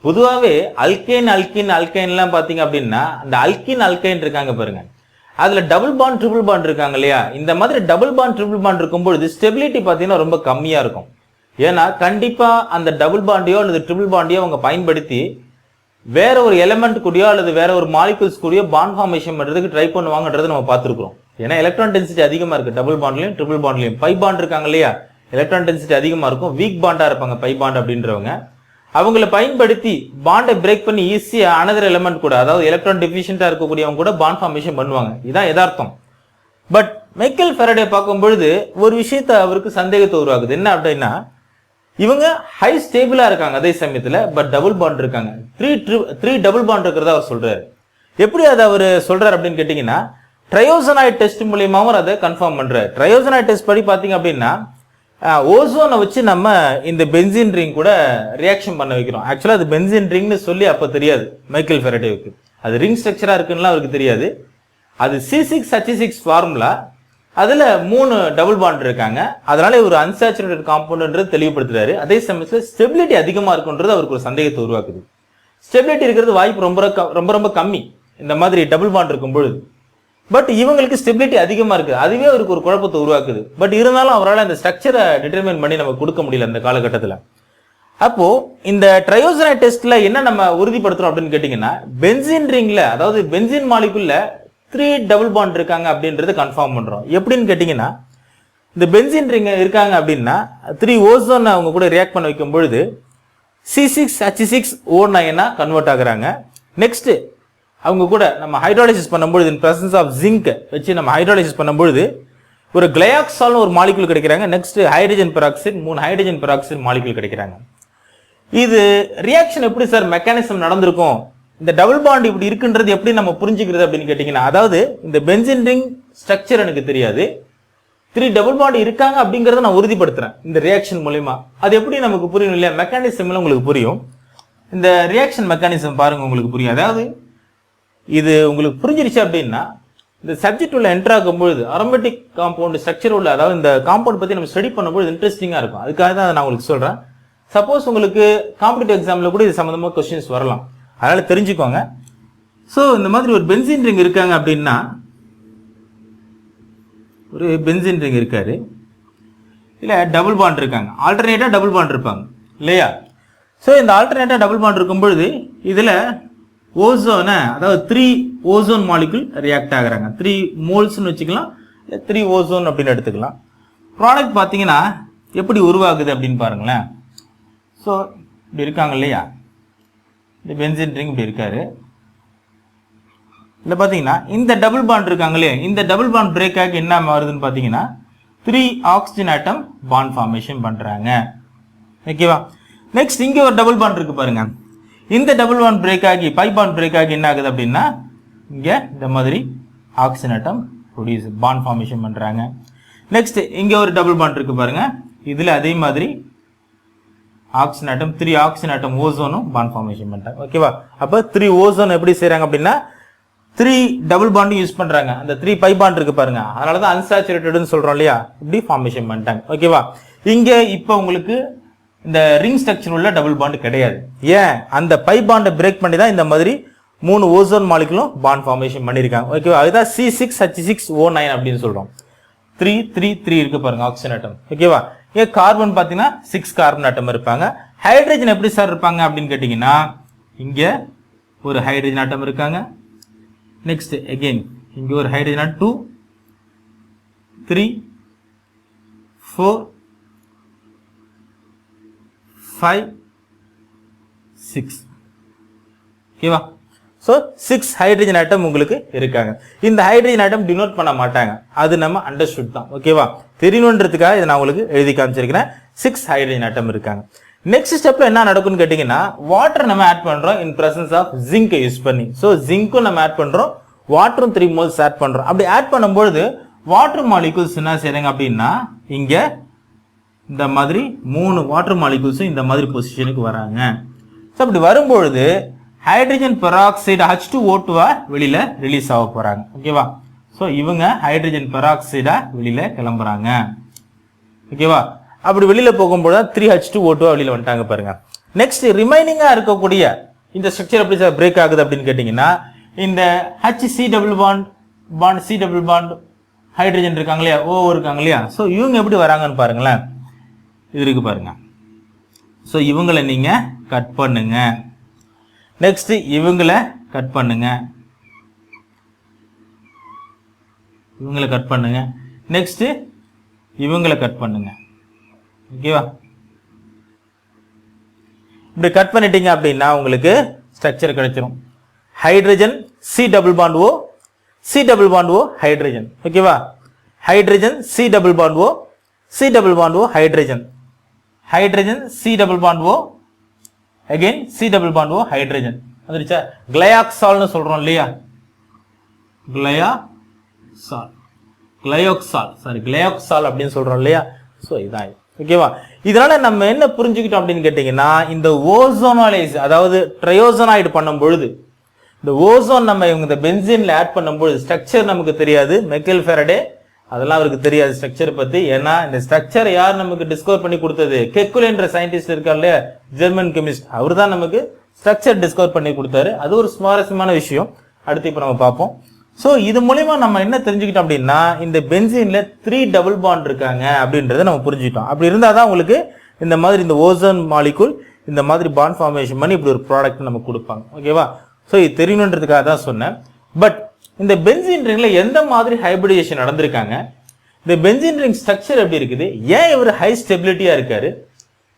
பொதுவாகவே அல்கைன் அல்கின் அல்கைன்லாம் பாத்தீங்க அப்படின்னா அந்த அல்கின் அல்கைன் இருக்காங்க பாருங்க, அதுல டபுள் பாண்ட் ட்ரிபிள் பாண்ட் இருக்காங்க இல்லையா, இந்த மாதிரி டபுள் பாண்ட் ட்ரிபிள் பாண்ட் இருக்கும்போது ஸ்டெபிலிட்டி பாத்தீங்கன்னா ரொம்ப கம்மியா இருக்கும். ஏன்னா கண்டிப்பா அந்த டபுள் பாண்டியோ அல்லது ட்ரிபிள் பாண்டியோ அவங்க பயன்படுத்தி வேற ஒரு எலிமெண்ட் கூடயோ அல்லது வேற ஒரு மாலிகுல்ஸ் கூடயோ பாண்ட் ஃபார்மேஷன் பண்றதுக்கு ட்ரை பண்ணுவாங்கன்றதை நம்ம பார்த்துருக்கோம். ஏன்னா எலக்ட்ரான் டென்சிட்டி அதிகமா இருக்கு டபுள் பாண்ட்லயும் ட்ரிபிள் பாண்ட்லயும். பை பாண்ட் இருக்காங்க இல்லையா, எலக்ட்ரான் டென்சிட்டி அதிகமா இருக்கும், வீக் பாண்டா இருப்பாங்க பை பாண்ட் அப்படின்றவங்க. அவங்களை பயன்படுத்தி பாண்டை பிரேக் பண்ணி ஈஸியா அனதர் எலிமெண்ட் கூட, அதாவது எலக்ட்ரான் டெஃபிஷியன்டா இருக்கக்கூடியவங்க கூட பாண்ட் ஃபார்மேஷன் பண்ணுவாங்க. இதான் யதார்த்தம். பட் மைக்கேல் ஃபெரடே பார்க்கும்பொழுது ஒரு விஷயத்த அவருக்கு சந்தேகத்தை உருவாக்குது. என்ன அப்படின்னா இவங்க ஹை ஸ்டேபிளா இருக்காங்க, அதே சமயத்துல பட் டபுள் பாண்ட் இருக்காங்க, 3 டபுள் பாண்ட் இருக்கிறதா அவர் சொல்றாரு. எப்படி அதை அவர் சொல்றாரு அப்படின்னு கேட்டீங்கன்னா ட்ரையோசனாய்ட் டெஸ்ட் மூலியமாவும் அதை கன்ஃபார்ம் பண்றாரு. ட்ரையோசனாய்ட் டெஸ்ட் படி பாத்தீங்க அப்படின்னா ஓசோனை வச்சு நம்ம இந்த பென்சீன் ரிங் கூட ரியாக்ஷன் பண்ண வைக்கிறோம். ஆக்சுவலா அது பென்சீன் ரிங்னு சொல்லி அப்ப தெரியாது மைக்கேல் ஃபெரடேவுக்கு, அது ரிங் ஸ்ட்ரக்சரா இருக்குன்னு அவருக்கு தெரியாது. அது C6H6 ஃபார்முலா, அதுல 3 டபுள் பாண்ட் இருக்காங்க, அதனால ஒரு அன்சாச்சுரேட்டட் காம்பவுண்ட்ன்றது தெளிவுபடுத்துறாரு. அதே சமயத்துல ஸ்டெபிலிட்டி அதிகமா இருக்குன்றது அவருக்கு ஒரு சந்தேகத்தை உருவாக்குது. ஸ்டெபிலிட்டி இருக்கிறது வாய்ப்பு ரொம்ப ரொம்ப கம்மி இந்த மாதிரி டபுள் பாண்ட் இருக்கும் பொழுது. பட் இவங்களுக்கு ஸ்டெபிலிட்டி அதிகமா இருக்கு, அதுவே அவருக்கு ஒரு குழப்பத்தை உருவாக்குது. பட் இருந்தாலும் அவரால் அந்த ஸ்ட்ரக்சரை டிட்டர்மைன் பண்ணி நம்ம கொடுக்க முடியல அந்த காலகட்டத்தில். அப்போ இந்த ட்ரையோசனைட் டெஸ்ட்ல என்ன நம்ம உறுதிப்படுத்துறோம் அப்படின்னு கேட்டீங்கன்னா பென்சீன் ரிங்ல, அதாவது பென்சீன் மாலிகுல்ல 3 டபுள் பாண்ட் இருக்காங்க அப்படின்றத கன்ஃபார்ம் பண்றோம். எப்படின்னு கேட்டீங்கன்னா இந்த பென்சீன் ரிங் இருக்காங்க அப்படின்னா 3 ஓசோன் அவங்க கூட ரியாக்ட் பண்ண வைக்கும் பொழுது C6H6O9 கன்வெர்ட் ஆகுறாங்க. நெக்ஸ்ட் அவங்க கூட நம்ம ஹைட்ராலிசிஸ் பண்ணும்போது இன் பிரசன்ஸ் ஆஃப் ஜிங்க் வச்சு நம்ம ஹைட்ராலிசிஸ் பண்ணும்போது ஒரு கிளையாக்சால்னு ஒரு மாலிகுல் கிடைக்கிறாங்க. Next hydrogen peroxide, 3 hydrogen peroxide molecule கிடைக்கிறாங்க. இது ரியாக்ஷன் எப்படி சார் மெக்கானிசம் நடந்திருக்கும், இந்த டபுள் பாண்ட் இப்படி இருக்குன்றது எப்படி நம்ம புரிஞ்சுக்கிறது அப்படின்னு கேட்டீங்கன்னா, அதாவது இந்த பென்சீன் ரிங் ஸ்ட்ரக்சர் எனக்கு தெரியாது, 3 டபுள் பாண்ட் இருக்காங்க அப்படிங்கறத நான் உறுதிப்படுத்துறேன் இந்த ரியாக்ஷன் மூலமா. அது எப்படி நமக்கு புரியும் இல்லையா, மெக்கானிசம் உங்களுக்கு புரியும். இந்த ரியாக்ஷன் மெக்கானிசம் பாருங்க உங்களுக்கு புரியும். அதாவது இது உங்களுக்கு புரிஞ்சிருச்சு அப்படின்னா இந்த சப்ஜெக்ட் உள்ள என்டர் ஆகும்போது அரோமேட்டிக் காம்பவுண்ட் ஸ்ட்ரக்சர் உள்ள, அதாவது இந்த காம்பவுண்ட் பத்தி நம்ம ஸ்டடி பண்ணும்போது இன்ட்ரெஸ்டிங்கா இருக்கும். அதுக்காக தான் நான் உங்களுக்கு சொல்றேன். சப்போஸ் உங்களுக்கு காம்படிட்டிவ் எக்ஸாம்ல கூட இது சம்பந்தமா கொஸ்டின்ஸ் வரலாம், அதனால தெரிஞ்சுக்கோங்க. ஸோ இந்த மாதிரி ஒரு பென்சீன் ரிங் இருக்காங்க அப்படின்னா, ஒரு பென்சீன் ரிங் இருக்காரு, இல்ல டபுள் பாண்ட் இருக்காங்க, ஆல்டர்னேட்டா டபுள் பாண்ட் இருப்பாங்க இல்லையா. ஸோ இந்த ஆல்டர்னேட்டா டபுள் பாண்ட் இருக்கும் பொழுது இதுல ஓசோனை, அதாவது 3 ஓசோன் மாலிகுல் ரியாக்ட் ஆகுறாங்க. 3 மோல்ஸ்னு வச்சுக்கலாம், 3 ஓசோன் அப்படின்னு எடுத்துக்கலாம். ப்ராடக்ட் பார்த்தீங்கன்னா எப்படி உருவாகுது அப்படின்னு பாருங்களேன். ஸோ இப்படி இருக்காங்க இல்லையா, இந்த பென்சீன் ரிங் இப்படி இருக்காரு. இல்லை பார்த்தீங்கன்னா இந்த டபுள் பாண்ட் இருக்காங்க இல்லையா, இந்த டபுள் பாண்ட் பிரேக் ஆகி என்ன வருதுன்னு பார்த்தீங்கன்னா 3 ஆக்சிஜன் ஆட்டம் பாண்ட் ஃபார்மேஷன் பண்றாங்க. ஓகேவா. நெக்ஸ்ட் இங்க ஒரு டபுள் பாண்ட் இருக்கு பாருங்க, இந்த டபுள் பாண்ட் பிரேக் ஆகி பை பாண்ட் பிரேக் ஆகி என்ன ஆகுது அப்படின்னா இங்க இந்த மாதிரி oxygen atom produce bond formation பண்றாங்க. நெக்ஸ்ட் இங்க ஒரு டபுள் பாண்ட் இருக்கு பாருங்க, இதுல அதே மாதிரி ஆக்சிஜன் ஆட்டம் 3 ஆக்சிஜன் ஆட்டம் ஓசோனும் பாண்ட் ஃபார்மேஷன் பண்றாங்க. ஓகேவா. அப்ப 3 ஓசோன் எப்படி செய்றாங்க அப்படின்னா 3 டபுள் பாண்ட் யூஸ் பண்றாங்க. அந்த 3 பை பாண்ட் இருக்கு பாருங்க, அதனால தான் அன்சாச்சுரேட்டட்னு சொல்றோம் இல்லையா, இப்படி ஃபார்மேஷன் பண்ணிட்டாங்க. ஓகேவா? இங்க இப்போ உங்களுக்கு இந்த ரிங் ஸ்ட்ரக்சர் உள்ள டபுள் பாண்ட் கிடையாது. ஏன்? அந்த பை பாண்டை பிரேக் பண்ணி தான் இந்த மாதிரி 3 ஓசோன் மாலிகுலும் பாண்ட் ஃபார்மேஷன் பண்ணிருக்காங்க. ஓகேவா? அதுதான் C6H6O9 அப்படின்னு சொல்றோம். 3 3 3 இருக்கு பாருங்க ஆக்சிஜன் ஆட்டம். ஓகேவா? இங்க கார்பன் பாத்தீங்கன்னா 6 கார்பன் ஆட்டம் இருப்பாங்க. ஹைட்ரஜன் எப்படி சார் இருப்பாங்க அப்படின்னு கேட்டீங்கன்னா, இங்க ஒரு ஹைட்ரஜன் ஆட்டம் இருக்காங்க. நெக்ஸ்ட் அகைன் இங்க ஒரு ஹைட்ரஜன் ஆட்டம் 2 3 4 5 6. ஓகேவா? ஸோ 6 ஹைட்ரஜன் ஆட்டம் உங்களுக்கு இருக்காங்க. இந்த ஹைட்ரஜன் ஆட்டம் டினோட் பண்ண மாட்டாங்க, அது நம்ம அண்டர்ஸ்டுட் தான். ஓகேவா? தெரியணுன்றதுக்காக இதை நான் உங்களுக்கு எழுதி காமிச்சிருக்கிறேன். 6 ஹைட்ரஜன் ஆட்டம் இருக்காங்க. நெக்ஸ்ட் ஸ்டெப்ல என்ன நடக்கும்னு கேட்டீங்கன்னா, வாட்டர் நம்ம ஆட் பண்றோம் in presence of zinc use பண்ணி. ஸோ ஜிங்க்கும் நம்ம ஆட் பண்றோம், வாட்டரும் 3 மோல்ஸ் ஆட் பண்றோம். அப்படி ஆட் பண்ணும்போது வாட்டர் மாலிகூல்ஸ் என்ன செய்றாங்க அப்படின்னா, இங்க இந்த மாதிரி 3 வாட்டர் மாலிகூல்ஸும் இந்த மாதிரி பொசிஷனுக்கு வராங்க. ஸோ அப்படி வரும்பொழுது ஹைட்ரஜன் பெராக்சைடு H2O2 வெளியில ரிலீஸ் ஆக போறாங்க. ஓகேவா? ஸோ இவங்க ஹைட்ரஜன் பெராக்சைடா வெளியில கிளம்புறாங்க. ஓகேவா? அப்படி வெளியில போகும்போது 3H2O2 வெளியில வந்துட்டாங்க பாருங்க. நெக்ஸ்ட் ரிமைனிங்கா இருக்கக்கூடிய இந்த ஸ்ட்ரக்சர் எப்படி சார் பிரேக் ஆகுது அப்படின்னு கேட்டீங்கன்னா, இந்த HC double bond C double bond hydrogen இருக்காங்க இல்லையா, O இருக்காங்க இல்லையா, ஸோ இவங்க எப்படி வராங்கன்னு பாருங்களேன். இது இருக்கு பாருங்க. ஸோ இவங்களை நீங்க கட் பண்ணுங்க. நெக்ஸ்ட் இவங்களை கட் பண்ணுங்க, இவங்களை கட் பண்ணுங்க. நெக்ஸ்ட் இவங்களை கட் பண்ணுங்க. ஓகேவா? இப்படி கட் பண்ணிட்டீங்க அப்படின்னா உங்களுக்கு ஸ்ட்ரக்சர் கிடைச்சிரும். Hydrogen C double bond O, C double bond O ஹைட்ரஜன். ஓகேவா? Hydrogen C double bond O, C double bond O hydrogen. Hydrogen C double bond O, again C double bond O hydrogen. வந்துருச்சா? கிளையாக்சால்னு சொல்றோம் இல்லையா, கிளையாக்சால் அப்படின்னு சொல்றோம் இல்லையா. ஸோ இதான். ஓகேவா? இதனால நம்ம என்ன புரிஞ்சுக்கிட்டோம் அப்படின்னு கேட்டீங்கன்னா, இந்த ஓசோனாலைஸ் அதாவது ட்ரையோசனாய்டு பண்ணும் பொழுது இந்த ஓசோன் நம்ம இவங்க இந்த பென்சீன்ல ஆட் பண்ணும்போது ஸ்ட்ரக்சர் நமக்கு தெரியாது. மைக்கேல் ஃபாரடே அதெல்லாம் அவருக்கு தெரியாது ஸ்ட்ரக்சர் பத்தி. ஏன்னா இந்த ஸ்ட்ரக்சர் யார் நமக்கு டிஸ்கவர் பண்ணி கொடுத்தது? கெக்குலே என்ற சயின்டிஸ்ட் இருக்கார் இல்லையா, ஜெர்மன் கெமிஸ்ட், அவர் தான் நமக்கு ஸ்ட்ரக்சர் டிஸ்கவர் பண்ணி கொடுத்தாரு. அது ஒரு சுவாரஸ்யமான விஷயம். அடுத்து இப்போ நம்ம பார்ப்போம். ஸோ இது மூலமா நம்ம என்ன தெரிஞ்சுக்கிட்டோம் அப்படின்னா, இந்த பென்சீன்ல 3 டபுள் பாண்ட் இருக்காங்க அப்படின்றத நம்ம புரிஞ்சுக்கிட்டோம். அப்படி இருந்தாதான் உங்களுக்கு இந்த மாதிரி இந்த ஓசோன் மாலிகூல் இந்த மாதிரி பாண்ட் ஃபார்மேஷன் பண்ணி இப்படி ஒரு ப்ராடக்ட் நமக்கு கொடுப்பாங்க. ஓகேவா? ஸோ இது தெரியணுன்றதுக்காக தான் சொன்னேன். பட் இந்த பென்சீன் ரிங்ல எந்த மாதிரி ஹைபிரிடேஷன் நடந்திருக்காங்க, இந்த பென்சீன் ரிங் ஸ்ட்ரக்சர் எப்படி இருக்குது, ஏன் இவர் ஹை ஸ்டெபிலிட்டியா இருக்காரு,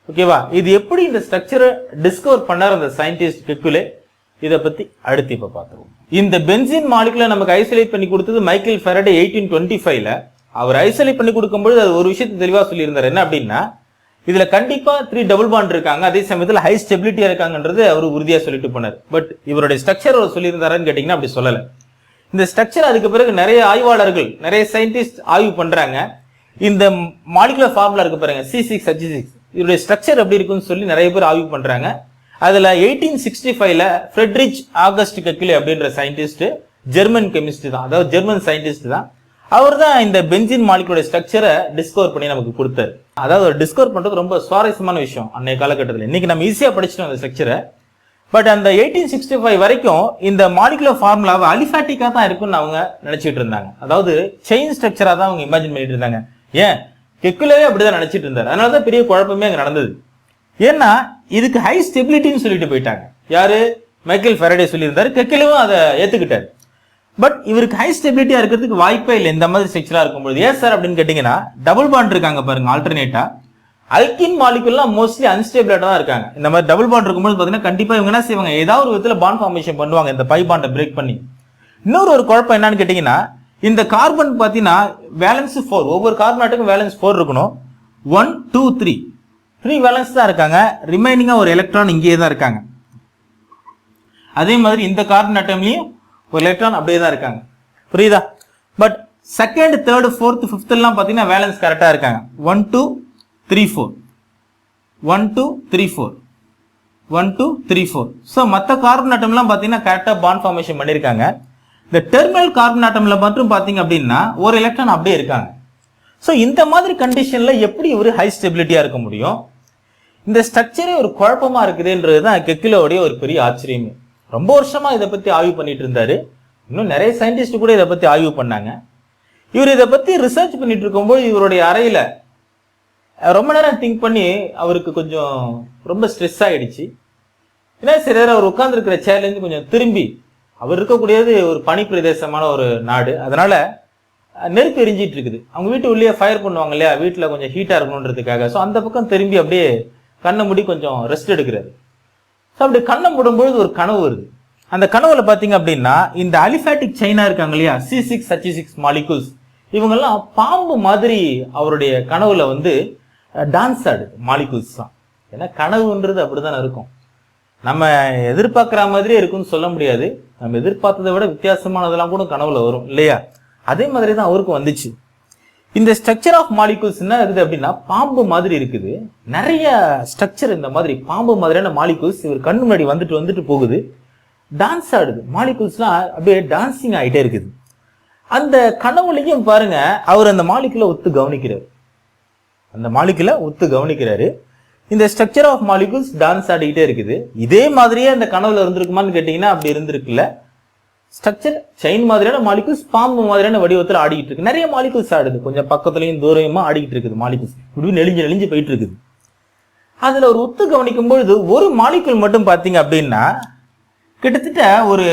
ஓகேவா, இது எப்படி இந்த ஸ்ட்ரக்சரை டிஸ்கவர் பண்ணார் அந்த சயின்டிஸ்ட் கெக்குலே, இதை பத்தி அடுத்து இப்ப பார்த்துருவோம். இந்த பென்சீன் மாலிகுலை நமக்கு ஐசோலேட் பண்ணி கொடுத்தது மைக்கேல் ஃபாரடே 1825ல. அவர் ஐசோலேட் பண்ணி கொடுக்கும்போது அது ஒரு விஷயத்தை தெளிவா சொல்லியிருந்தார். என்ன அப்படின்னா, இதுல கண்டிப்பா 3 டபுள் பாண்ட் இருக்காங்க, அதே சமயத்துல ஹை ஸ்டெபிலிட்டியா இருக்காங்கன்றது அவர் உறுதியா சொல்லிட்டு போனார். பட் இவருடைய ஸ்ட்ரக்சர் அவர் சொல்லியிருந்தாரான்னு கேட்டீங்கன்னா அப்படி சொல்லல. இந்த ஸ்ட்ரக்சர் அதுக்கு பிறகு நிறைய ஆய்வாளர்கள், நிறைய சயின்டிஸ்ட் ஆய்வு பண்றாங்க. இந்த மாலிகுலர் ஃபார்முலா இருக்கு பாருங்க, C6H6, இதோட ஸ்ட்ரக்சர் எப்படி இருக்குன்னு சொல்லி நிறைய பேர் ஆய்வு பண்றாங்க. அதுல 1865ல ஃப்ரெட்ரிச் ஆகஸ்ட் கெக்குலே அப்படின்ற சயின்டிஸ்ட், ஜெர்மன் கெமிஸ்ட் தான், அதாவது ஜெர்மன் சயின்டிஸ்ட் தான், அவர் தான் இந்த பென்சீன் மாலிகுலோட ஸ்ட்ரக்சரை டிஸ்கவர் பண்ணி நமக்கு கொடுத்தாரு. அதாவது டிஸ்கவர் பண்றது ரொம்ப சுவாரஸ்யமான விஷயம் அன்னைய காலகட்டத்தில். இன்னைக்கு நம்ம ஈஸியா படிச்சிட்டோம் அந்த ஸ்ட்ரக்சரை. பட் அந்த 1865 வரைக்கும் இந்த மாலிகுலர் ஃபார்முலாவை அலிஃபாட்டிக்கா தான் இருக்குன்னு அவங்க நினைச்சிட்டு இருந்தாங்க. அதாவது செயின் ஸ்ட்ரக்சரா தான் அவங்க இமேஜின் பண்ணிட்டு இருந்தாங்க. ஏன், கெக்குலேவே அப்படிதான் நினைச்சிட்டு இருந்தாரு. அதனாலதான் பெரிய குழப்பமே அங்க நடந்தது. ஏன்னா இதுக்கு ஹை ஸ்டெபிலிட்டின்னு சொல்லிட்டு போயிட்டாங்க. யாரு, மைக்கேல் ஃபாரடே சொல்லியிருந்தாரு, கெக்குலேவும் அதை ஏத்துக்கிட்டாரு. பட் இவருக்கு ஹை ஸ்டெபிலிட்டியா இருக்கிறதுக்கு வாய்ப்பே இல்லை இந்த மாதிரி ஸ்ட்ரக்சரா இருக்கும்போது. ஏன் சார் அப்படின்னு கேட்டீங்கன்னா, டபுள் பாண்ட் இருக்காங்க பாருங்க ஆல்டர்னேட்டா. அல்கின் மாலிகுல்லாம் மோஸ்ட்லி அன்ஸ்டேபிளா தான் இருக்காங்க. இந்த மாதிரி டபுள் பாண்ட் இருக்கும்போது பாத்தீங்கன்னா கண்டிப்பா இவங்க என்ன செய்வாங்க, ஏதாவது ஒரு விதத்துல பாண்ட் ஃபார்மேஷன் பண்ணுவாங்க இந்த பை பாண்டை பிரேக் பண்ணி. இன்னொரு ஒரு குழப்பம் என்னன்னு கேட்டீங்கன்னா, இந்த கார்பன் பாத்தீங்கன்னா வேலன்ஸ் 4, ஒவ்வொரு கார்பனாட்டுக்கும் வேலன்ஸ் 4 இருக்கணும். 1 2 3 வேலன்ஸ் தான் இருக்காங்க. ரிமைனிங்கா ஒரு எலக்ட்ரான் இங்கேயே தான் இருக்காங்க. அதே மாதிரி இந்த கார்பன் ஆட்டம்லயும் ஒரு எலக்ட்ரான் அப்படியே தான் இருக்காங்க. புரியுதா? But second, third, fourth, fifth எல்லாம் பாத்தீங்கன்னா வேலன்ஸ் கரெக்டா இருக்காங்க. 1 2 3 4 1 2 3 4 1 2 3 4. ஸோ மற்ற கார்பன் ஆட்டம்லாம் பாத்தீங்கன்னா கரெக்டா பாண்ட் ஃபார்மேஷன் பண்ணிருக்காங்க. இந்த டெர்மினல் கார்பன் ஆட்டம்ல மட்டும் பாத்தீங்க அப்படின்னா ஒரு எலக்ட்ரான் அப்படியே இருக்காங்க. ஸோ இந்த மாதிரி கண்டிஷன்ல எப்படி ஒரு ஹை ஸ்டெபிலிட்டியா இருக்க முடியும்? இந்த ஸ்ட்ரக்சரே ஒரு குழப்பமா இருக்குதுன்றது தான் கெக்கிலோடைய ஒரு பெரிய ஆச்சரியமே. ரொம்ப வருஷமா இதை பத்தி ஆய்வு பண்ணிட்டு இருந்தாரு. இன்னும் நிறைய சயின்டிஸ்ட் கூட இதை பத்தி ஆய்வு பண்ணாங்க. இவர் இதை பத்தி ரிசர்ச் பண்ணிட்டு இருக்கும்போது இவருடைய அறையில ரொம்ப நேரம் திங்க் பண்ணி அவருக்கு கொஞ்சம் ரொம்ப ஸ்ட்ரெஸ் ஆயிடுச்சு. ஏன்னா சரி, அவர் உட்கார்ந்து இருக்கிற சேர்ல இருந்து கொஞ்சம் திரும்பி, அவர் இருக்கக்கூடியது ஒரு பனி பிரதேசமான ஒரு நாடு, அதனால நெருப்பு எரிஞ்சிட்டு இருக்குது. அவங்க வீட்டு உள்ளே ஃபயர் பண்ணுவாங்க இல்லையா, வீட்டுல கொஞ்சம் ஹீட்டா இருக்கணுன்றதுக்காக. ஸோ அந்த பக்கம் திரும்பி அப்படியே கண்ணை மூடி கொஞ்சம் ரெஸ்ட் எடுக்கிறாரு. ஸோ அப்படி கண்ணை மூடும்பொழுது ஒரு கனவு வருது. அந்த கனவுல பாத்தீங்க அப்படின்னா இந்த அலிஃபேட்டிக் செயினா இருக்காங்க இல்லையா, C6H6 மாலிகூல்ஸ், இவங்கெல்லாம் பாம்பு மாதிரி அவருடைய கனவுல வந்து டான்ஸ் ஆடுது மாலிகூல்ஸ் தான். ஏன்னா கனவுன்றது அப்படிதான் இருக்கும். நம்ம எதிர்பார்க்கிற மாதிரியே இருக்குன்னு சொல்ல முடியாது. நம்ம எதிர்பார்த்ததை விட வித்தியாசமானதெல்லாம் கூட கனவுல வரும் இல்லையா? அதே மாதிரி தான் அவருக்கும் வந்துச்சு. இந்த ஸ்ட்ரக்சர் ஆஃப் மாலிகூல்ஸ் என்ன இருக்குது அப்படின்னா பாம்பு மாதிரி இருக்குது. நிறைய ஸ்ட்ரக்சர் இந்த மாதிரி பாம்பு மாதிரியான மாலிகூல்ஸ் இவர் கண்ணு முன்னாடி வந்துட்டு போகுது, டான்ஸ் ஆடுது. மாலிகூல்ஸ்லாம் அப்படியே டான்சிங் ஆகிட்டே இருக்குது. அந்த கனவுலையும் பாருங்க, அவர் அந்த மாலிகுலை ஒத்து கவனிக்கிறாரு. இந்த ஸ்ட்ரக்சர் ஆஃப் மாலிகூல்ஸ் டான்ஸ் ஆடிக்கிட்டே இருக்குது. இதே மாதிரியே அந்த கனவுல இருந்திருக்குமான்னு கேட்டீங்கன்னா அப்படி இருந்திருக்குல்ல. ஸ்ட்ரக்சர் செயின் மாதிரியான மாலிகூல்ஸ் பாம்பு மாதிரியான வடிவத்தில் ஆடிக்கிட்டு இருக்கு. நிறைய மாலிகூல்ஸ் ஆடுது, கொஞ்சம் பக்கத்துலயும் தூரமா ஆடிக்கிட்டு இருக்குது. மாலிகூல்ஸ் இப்படி நெளிஞ்சு போயிட்டு இருக்குது. அதுல ஒரு ஒத்து கவனிக்கும் பொழுது ஒரு மாலிகூல் மட்டும் பாத்தீங்க அப்படின்னா கிட்டத்தட்ட ஒரு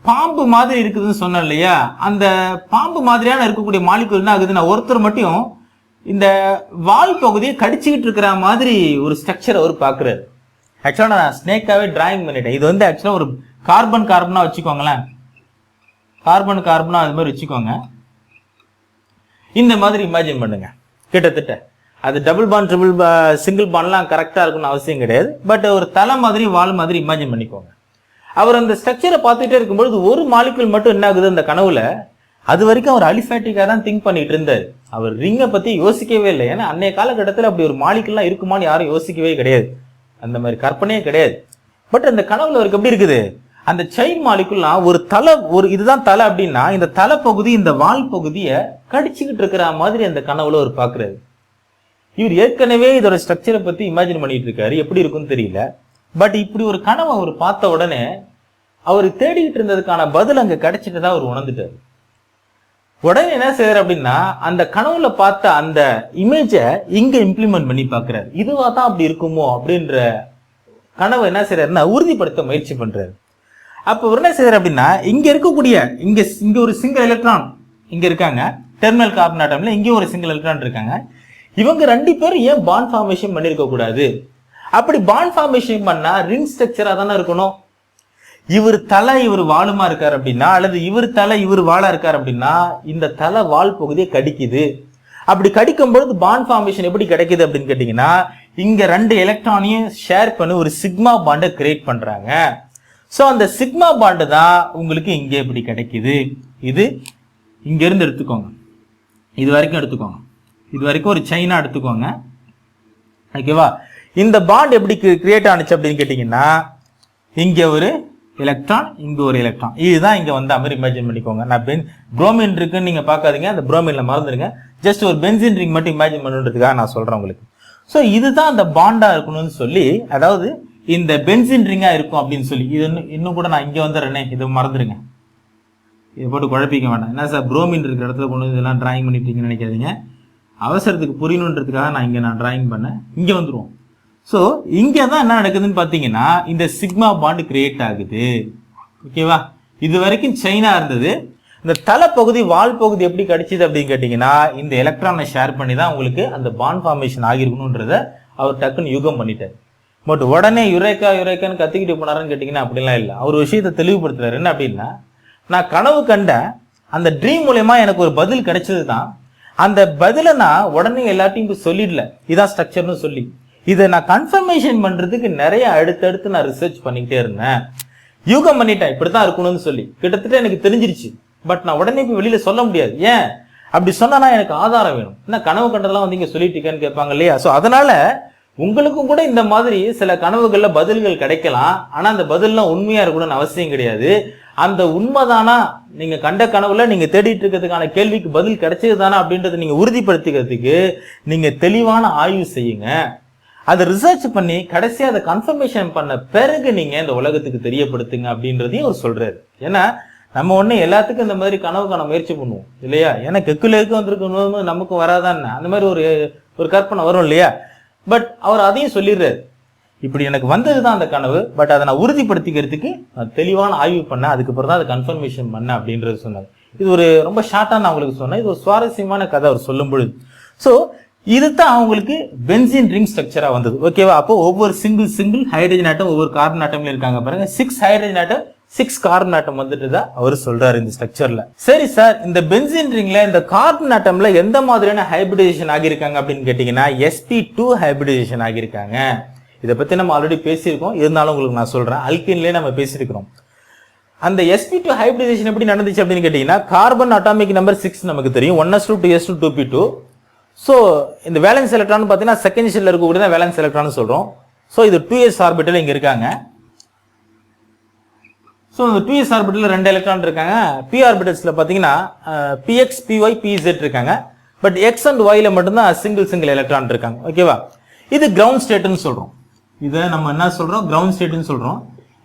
பாம்பு மாதிரி இருக்குதுன்னு சொன்னேன் இல்லையா, அந்த பாம்பு மாதிரியான இருக்கக்கூடிய மாலிகூல் என்ன ஆகுதுன்னா ஒருத்தர் மட்டும் இந்த வால் பகுதியை கடிச்சுக்கிட்டு இருக்கிற மாதிரி ஒரு ஸ்ட்ரக்சர் அவர் பாக்குறாரு. ஆக்சுவலா நான் ஸ்னேக்காவே டிராயிங் பண்ணிட்டேன். இது வந்து ஆக்சுவலா ஒரு கார்பனா வச்சுக்கோங்களேன், கார்பனா அது மாதிரி வச்சுக்கோங்க. இந்த மாதிரி இமேஜின் பண்ணுங்க. கிட்டத்தட்ட அது டபுள் பாண்ட் ட்ரிபிள் சிங்கிள் பாண்ட்லாம் கரெக்டா இருக்குன்னு அவசியம் கிடையாது. பட் ஒரு தலை மாதிரி வால் மாதிரி இமேஜின் பண்ணிக்கோங்க. அவர் அந்த ஸ்ட்ரக்சரை பார்த்துட்டே இருக்கும்பொழுது ஒரு மாலிகுல் மட்டும் என்ன ஆகுது அந்த கனவுல, அது வரைக்கும் அவர் அலிஃபேட்டிக்கா தான் திங்க் பண்ணிட்டு இருந்தார். அவர் ரிங்கை பத்தி யோசிக்கவே இல்லை. ஏன்னா அன்னைய காலகட்டத்தில் அப்படி ஒரு மாலிகுல்லாம் இருக்குமான்னு யாரும் யோசிக்கவே கிடையாது, அந்த மாதிரி கற்பனையே கிடையாது. பட் அந்த கனவுல அவருக்கு எப்படி இருக்குது, அந்த செயின் மாலிகுல்லாம் ஒரு தலை, ஒரு இதுதான் தலை அப்படின்னா இந்த தலை பகுதி இந்த வால் பகுதியை கடிச்சுக்கிட்டு இருக்கிற மாதிரி அந்த கனவுல அவர் பாக்குறாரு. இவர் ஏற்கனவே இதோட ஸ்ட்ரக்சரை பத்தி இமேஜின் பண்ணிட்டு இருக்காரு, எப்படி இருக்குன்னு தெரியல. பட் இப்படி ஒரு கனவை அவர் பார்த்த உடனே அவர் தேடிக்கிட்டு இருந்ததுக்கான பதில் அங்க கிடைச்சிட்டு தான் அவர் உணர்ந்துட்டாரு. உடனே என்ன செய்யறாரு அப்படின்னா அந்த கனவுல பார்த்த அந்த இமேஜை இங்க இம்ப்ளிமெண்ட் பண்ணி பாக்குறாரு. இதுவா தான் அப்படி இருக்குமோ அப்படின்ற கனவை என்ன செய்யறாருன்னா உறுதிப்படுத்த முயற்சி பண்றாரு. அப்ப அவர் என்ன செய்யறாரு அப்படின்னா இங்க இருக்கக்கூடிய இங்க ஒரு சிங்கிள் எலக்ட்ரான் இங்க இருக்காங்க, டெர்மினல் கார்பன் ஆட்டம்ல இங்க ஒரு சிங்கிள் எலக்ட்ரான் இருக்காங்க. இவங்க ரெண்டு பேரும் ஏன் பாண்ட் ஃபார்மேஷன் பண்ணிருக்க கூடாது? அப்படி பாண்ட் ஃபார்மேஷன் பண்ணா ரிங் ஸ்ட்ரக்சரா தானே இருக்கணும். இவர் தலை இவர் வாளுமா இருக்காரு அப்படின்னா, அல்லது இவர் தலை இவர் வாளா இருக்காரு அப்படின்னா இந்த தலை வால் பகுதியை கடிக்குது. அப்படி கடிக்கும் பொழுது பாண்ட் ஃபார்மேஷன் எப்படி கிடைக்குது அப்படின்னு கேட்டீங்கன்னா, இங்க ரெண்டு எலக்ட்ரானையும் ஷேர் பண்ணி ஒரு சிக்மா பாண்டை கிரியேட் பண்றாங்க. சோ அந்த சிக்மா பாண்டு தான் உங்களுக்கு இங்க எப்படி கிடைக்குது. இது இங்க இருந்து எடுத்துக்கோங்க, இது வரைக்கும் எடுத்துக்கோங்க, இது வரைக்கும் ஒரு செயினா எடுத்துக்கோங்க. ஓகேவா? இந்த பாண்ட் எப்படி கிரியேட் ஆனிச்சு அப்படின்னு கேட்டீங்கன்னா, இங்க ஒரு எலக்ட்ரான், இங்க ஒரு எலக்ட்ரான், இதுதான் இங்க வந்து மாதிரி இமேஜின் பண்ணிக்கோங்க. நான் புரோமின் இருக்குன்னு நீங்க பாக்காதீங்க, அந்த புரோமின்ல மறந்துடுங்க. ஜஸ்ட் ஒரு பென்சின் ரிங் மட்டும் இமேஜின் பண்ணுறதுக்காக நான் சொல்றேன் உங்களுக்கு. ஸோ இதுதான் அந்த பாண்டா இருக்கணும்னு சொல்லி, அதாவது இந்த பென்சின் ரிங்கா இருக்கும் அப்படின்னு சொல்லி, இது இன்னும் கூட நான் இங்க வந்துடுறேனே, இதை மறந்துடுங்க, இதை போட்டு குழப்பிக்க வேண்டாம். என்ன சார் புரோமின் இருக்கிற இடத்துல கொண்டு வந்து இதெல்லாம் டிராயிங் பண்ணிட்டீங்கன்னு நினைக்காதீங்க. அவசரத்துக்கு புரியணுன்றதுக்காக நான் டிராயிங் பண்ணேன். இங்க வந்துருவோம். ஸோ இங்கே தான் என்ன நடக்குதுன்னு பார்த்தீங்கன்னா இந்த சிக்மா பாண்ட் கிரியேட் ஆகுது. ஓகேவா? இது வரைக்கும் செயினா இருந்தது. இந்த தலை பகுதி வால் பகுதி எப்படி கிடைச்சிது அப்படின்னு கேட்டீங்கன்னா, இந்த எலக்ட்ரானை ஷேர் பண்ணி தான் உங்களுக்கு அந்த பாண்ட் ஃபார்மேஷன் ஆகிருக்கணுன்றத அவர் டக்குன்னு யூகம் பண்ணிட்டார். பட் உடனே யுரேக்கான்னு கத்திக்கிட்டு போனாருன்னு கேட்டீங்கன்னா அப்படிலாம் இல்லை. அவர் விஷயத்தை தெளிவுபடுத்துறாரு. என்ன அப்படின்னா, நான் கனவு கண்ட அந்த ட்ரீம் மூலயமா எனக்கு ஒரு பதில் கிடைச்சது தான். அந்த பதிலை நான் உடனே எல்லாத்தையும் சொல்லிடல இதான் ஸ்ட்ரக்சர்னு சொல்லி, இதை நான் கன்ஃபர்மேஷன் பண்றதுக்கு நிறைய அடுத்தடுத்து நான் ரிசர்ச் பண்ணிக்கிட்டே இருந்தேன். யூகம் பண்ணிட்டேன் இப்படித்தான் இருக்கணும்னு சொல்லி. கிட்டத்தட்ட எனக்கு தெரிஞ்சிருச்சு. பட் நான் உடனே போய் வெளியில சொல்ல முடியாது. ஏன் அப்படி சொன்னா எனக்கு ஆதாரம் வேணும். என்ன கனவு கண்டதெல்லாம் வந்து இங்க சொல்லிட்டு கேட்பாங்க இல்லையா? ஸோ அதனால உங்களுக்கும் கூட இந்த மாதிரி சில கனவுகள்ல பதில்கள் கிடைக்கலாம். ஆனா அந்த பதில்லாம் உண்மையா இருக்கணும்னு அவசியம் கிடையாது. அந்த உண்மைதானா, நீங்க கண்ட கனவுல நீங்க தேடிட்டு இருக்கிறதுக்கான கேள்விக்கு பதில் கிடைச்சதுதானா அப்படின்றத நீங்க உறுதிப்படுத்திக்கிறதுக்கு நீங்க தெளிவான ஆய்வு செய்யுங்க. அதை ரிசர்ச் பண்ணி கடைசியா அதை கன்ஃபர்மேஷன் பண்ண பிறகு நீங்க இந்த உலகத்துக்கு தெரியப்படுத்துங்க அப்படின்றதையும் அவர் சொல்றாரு. ஏன்னா நம்ம ஒண்ணு எல்லாத்துக்கும் இந்த மாதிரி கனவு காண முயற்சி பண்ணுவோம் இல்லையா? ஏன்னா கெக்குலேக்கு வந்திருக்கும் நமக்கும் வராதான் அந்த மாதிரி ஒரு கற்பனை வரும் இல்லையா? பட் அவர் அதையும் சொல்லிடுறாரு, இப்படி எனக்கு வந்ததுதான் அந்த கனவு, பட் அதை நான் உறுதிப்படுத்திக்கிறதுக்கு நான் தெளிவான ஆய்வு பண்ணேன், அதுக்கப்புறம் தான் அதை கன்ஃபர்மேஷன் பண்ணேன் அப்படின்றது சொன்னாங்க. இது ஒரு ரொம்ப ஷார்ட்டா நான் உங்களுக்கு சொன்னேன். இது ஒரு சுவாரஸ்யமான கதை அவர் சொல்லும் பொழுது. ஸோ இதுதான் அவங்களுக்கு பென்சீன் ரிங் ஸ்ட்ரக்சரா வந்தது. ஓகேவா? அப்போ ஒவ்வொரு சிங்கிள் ஹைட்ரஜன் ஆட்டம் ஒவ்வொரு கார்பன் ஆட்டம்ல இருக்காங்க பாருங்க. 6 ஹைட்ரஜன் ஆட்டம் 6 கார்பன் ஆட்டம் வந்துட்டு தான் அவர் சொல்றாரு இந்த ஸ்ட்ரக்சர்ல. சரி சார், இந்த பென்சீன் ரிங்ல இந்த கார்பன் ஆட்டம்ல எந்த மாதிரியான ஹைபிரிடைசேஷன் ஆகியிருக்காங்க அப்படின்னு கேட்டீங்கன்னா sp2 ஹைபிரிடைசேஷன் ஆகியிருக்காங்க. இதை பத்தி நம்ம ஆல்ரெடி பேசியிருக்கோம், இருந்தாலும் உங்களுக்கு நான் சொல்றேன். அல்கீன்லயே நம்ம பேசியிருக்கிறோம். அந்த sp2 ஹைபிரிடைசேஷன் எப்படி நடந்துச்சு அப்படின்னு கேட்டீங்கன்னா, கார்பன் அட்டாமிக் நம்பர் 6 நமக்கு தெரியும், 1s2 2s2 2p2. ஸோ இந்த வேலன்ஸ் எலக்ட்ரான் பார்த்தீங்கன்னா செகண்ட் ஷெல்ல இருக்கக்கூடிய தான் வேலன்ஸ் எலக்ட்ரான் சொல்றோம். ஸோ இது 2s ஆர்பிட்டல் இங்க இருக்காங்க. ஸோ இந்த 2s ஆர்பிட்டல் 2 எலக்ட்ரான் இருக்காங்க. p ஆர்பிட்டல்ஸ்ல பார்த்தீங்கன்னா px py pz இருக்காங்க. பட் x அண்ட் y ல மட்டும்தான் சிங்கிள் எலக்ட்ரான் இருக்காங்க. ஓகேவா? இது கிரவுண்ட் ஸ்டேட்னு சொல்றோம். இதை நம்ம என்ன சொல்றோம்? கிரவுண்ட் ஸ்டேட்னு சொல்றோம்.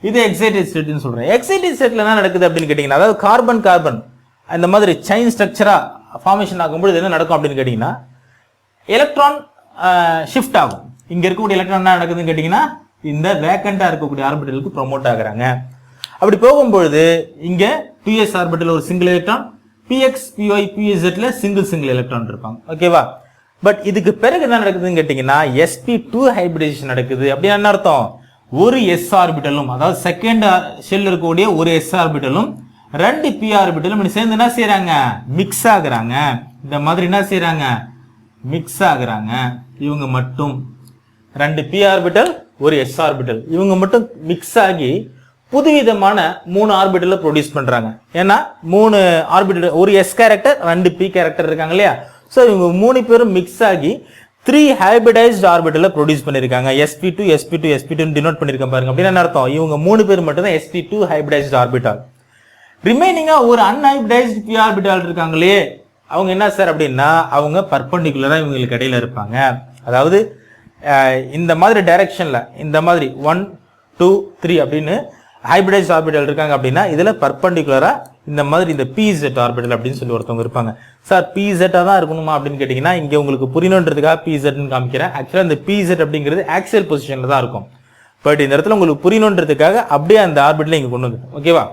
இது எக்ஸைட்டட் ஸ்டேட்னு சொல்றோம். எக்ஸைட்டட் ஸ்டேட்ல என்ன நடக்குது அப்படின்னு கேட்டீங்கன்னா, அதாவது கார்பன் இந்த மாதிரி செயின் ஸ்ட்ரக்சரா ஃபார்மேஷன் ஆகும்போது என்ன நடக்கும் அப்படின்னு கேட்டீங்கன்னா, எலக்ட்ரான் ஷிஃப்ட் ஆகும். இங்க இருக்கக்கூடிய எலக்ட்ரான் என்ன நடக்குதுன்னு கேட்டீங்கன்னா, இந்த வேக்கண்டா இருக்கக்கூடிய ஆர்பிட்டலுக்கு ப்ரொமோட் ஆகுறாங்க. அப்படி போகும்பொழுது இங்க 2s ஆர்பிட்டல் ஒரு single electron, px py pz ல சிங்கிள் எலக்ட்ரான் இருப்பாங்க. ஓகேவா? பட் இதுக்கு பிறகு என்ன நடக்குதுன்னு கேட்டீங்கன்னா, sp2 ஹைபிரிடைசேஷன் நடக்குது. அப்படின்னா என்ன அர்த்தம்? ஒரு s ஆர்பிட்டலும், அதாவது செகண்ட் ஷெல் இருக்கக்கூடிய ஒரு s ஆர்பிட்டலும் 2 p ஆர்பிட்டலும் சேர்ந்து என்ன செய்யறாங்க? மிக்ஸ் ஆகுறாங்க. இந்த மாதிரி என்ன செய்யறாங்க? மிக்ஸ் ஆகுறாங்க. இவங்க மட்டும் 2 p ஆர்பிட்டல் ஒரு s ஆர்பிட்டல், இவங்க மட்டும் மிக்ஸ் ஆகி புதுவிதமான 3 ஆர்பிட்டலை ப்ரொடியூஸ் பண்றாங்க. ஏன்னா 3 ஆர்பிட்டல், ஒரு s கேரக்டர் 2 p கேரக்டர் இருக்காங்க இல்லையா? ஸோ இவங்க 3 பேரும் மிக்ஸ் ஆகி 3 ஹைபிரிடைஸ்ட் ஆர்பிட்டலை ப்ரொடியூஸ் பண்ணிருக்காங்க. sp2 டினோட் பண்ணிருக்காங்க பாருங்க. அப்படின்னா என்ன அர்த்தம்? இவங்க 3 பேர் மட்டும் தான் sp2 ஹைபிரிடைஸ்ட் ஆர்பிட்டால். ரிமைனிங்கா ஒரு அன்ஹைபிரிடைஸ்ட் p ஆர்பிட்டால் இருக்காங்களே, அவங்க என்ன சார் அப்படின்னா, அவங்க பர்பெண்டிகுலரா இவங்களுக்கு இடையில இருப்பாங்க. அதாவது இந்த மாதிரி டைரக்ஷன்ல இந்த மாதிரி 1 2 3 அப்படின்னு ஹைபிரிடைஸ்ட் ஆர்பிட்டல் இருக்காங்க. அப்படின்னா இதுல பர்பெண்டிகுலரா இந்த மாதிரி இந்த pz ஆர்பிட்டல் அப்படின்னு சொல்லி ஒருத்தவங்க இருப்பாங்க. சார் pz தான் இருக்கணுமா அப்படின்னு கேட்டீங்கன்னா, இங்க உங்களுக்கு புரியணுன்றதுக்காக pzன்னு காமிக்கிறேன். ஆக்சுவலா இந்த pz அப்படிங்கிறது ஆக்சியல் பொசிஷன்ல தான் இருக்கும். பட் இந்த இடத்துல உங்களுக்கு புரியணுன்றதுக்காக அப்படியே அந்த ஆர்பிட்டல இங்க கொண்டு வந்து, ஓகேவா?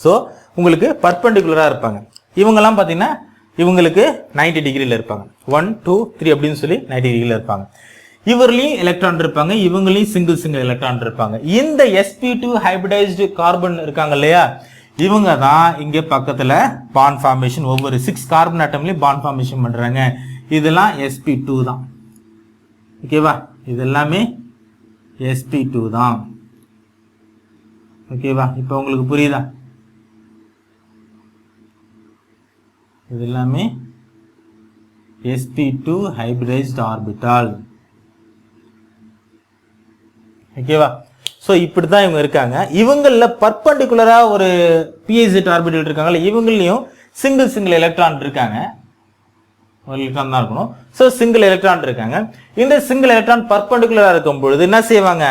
ஸோ உங்களுக்கு பர்பெண்டிகுலரா இருப்பாங்க. இவங்கெல்லாம் பாத்தீங்கன்னா இவங்களுக்கு 90 டிகிரில இருப்பாங்க. 1 2 3 அப்படின்னு சொல்லி 90 டிகிரில இருப்பாங்க. இவர்லயும் எலக்ட்ரான் இருப்பாங்க, இவங்களையும் சிங்கிள் எலக்ட்ரான் இருப்பாங்க. இந்த sp2 ஹைபிரிடைஸ்டு கார்பன் இருக்காங்க இல்லையா, இவங்க தான் இங்க பக்கத்துல பாண்ட் ஃபார்மேஷன், ஒவ்வொரு 6 கார்பன் ஆட்டம்லயும் பாண்ட் ஃபார்மேஷன் பண்றாங்க. இதெல்லாம் sp2 தான். ஓகேவா? இது எல்லாமே sp2 தான். ஓகேவா? இப்போ உங்களுக்கு புரியுதா? இது எல்லாமே sp2 ஹைபிரிடைஸ்ட் ஆர்பிட்டால். ஓகேவா? சோ இப்படிதான் இவங்க இருக்காங்க. இவங்கள பர்பெண்டிகுலரா ஒரு pz ஆர்பிட்டல் இருக்காங்கல்ல, இவங்களையும் சிங்கிள் எலக்ட்ரான் இருக்காங்க. ஒரு எலக்ட்ரான் தான் இருக்கணும். சோ சிங்கிள் எலக்ட்ரான் இருக்காங்க. இந்த சிங்கிள் எலக்ட்ரான் பர்பெண்டிகுலரா இருக்கும் பொழுது என்ன செய்வாங்க?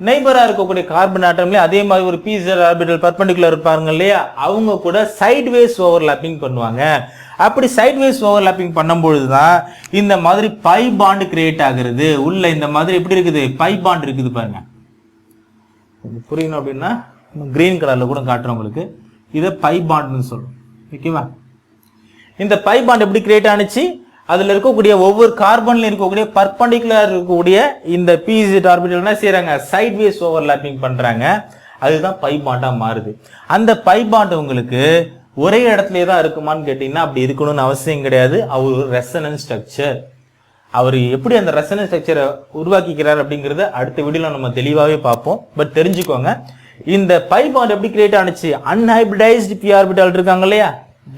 நெய்பரா இருக்கக்கூடிய கார்பன் ஆட்டம்ல அதே மாதிரி ஒரு pz ஆர்பிட்டல் பர்பெண்டிகுலர் இருப்பாங்க இல்லையா, அவங்க கூட சைட்வேஸ் ஓவர்லாப்பிங் பண்ணுவாங்க. அப்படி சைட்வேஸ் ஓவர்லாப்பிங் பண்ணும்பொழுது தான் இந்த மாதிரி பை பாண்ட் கிரியேட் ஆகுறது. உள்ள இந்த மாதிரி எப்படி இருக்குது? பை பாண்ட் இருக்குது பாருங்க. புரியணும் அப்படின்னா கிரீன் கலர்ல கூட காட்டுறேன் உங்களுக்கு. இதை பை பாண்ட்னு சொல்றோம். ஓகேவா? இந்த பை பாண்ட் எப்படி கிரியேட் ஆனிச்சு? அதுல இருக்கக்கூடிய ஒவ்வொரு கார்பன்ல இருக்கக்கூடிய பர்பெண்டிகுலர் இருக்கக்கூடிய இந்த pz ஆர்பிட்டல் என்ன செய்யறாங்க? சைட்வேஸ் ஓவர்லாப்பிங் பண்றாங்க. அதுதான் பை பாண்டா மாறுது. அந்த பை பாண்ட் உங்களுக்கு ஒரே இடத்துலயே தான் இருக்குமான்னு கேட்டீங்கன்னா அப்படி இருக்கணும்னு அவசியம் கிடையாது. அவர் ஒரு ரெசனன்ஸ் ஸ்ட்ரக்சர். அவர் எப்படி அந்த ரெசனன்ஸ் ஸ்ட்ரக்சரை உருவாக்கிக்கிறார் அப்படிங்கறத அடுத்த வீடியோல நம்ம தெளிவாவே பார்ப்போம். பட் தெரிஞ்சுக்கோங்க, இந்த பை பாண்ட் எப்படி கிரியேட் ஆனிச்சு? அன்ஹைபிரிடைஸ்டு p ஆர்பிட்டால் இருக்காங்க இல்லையா,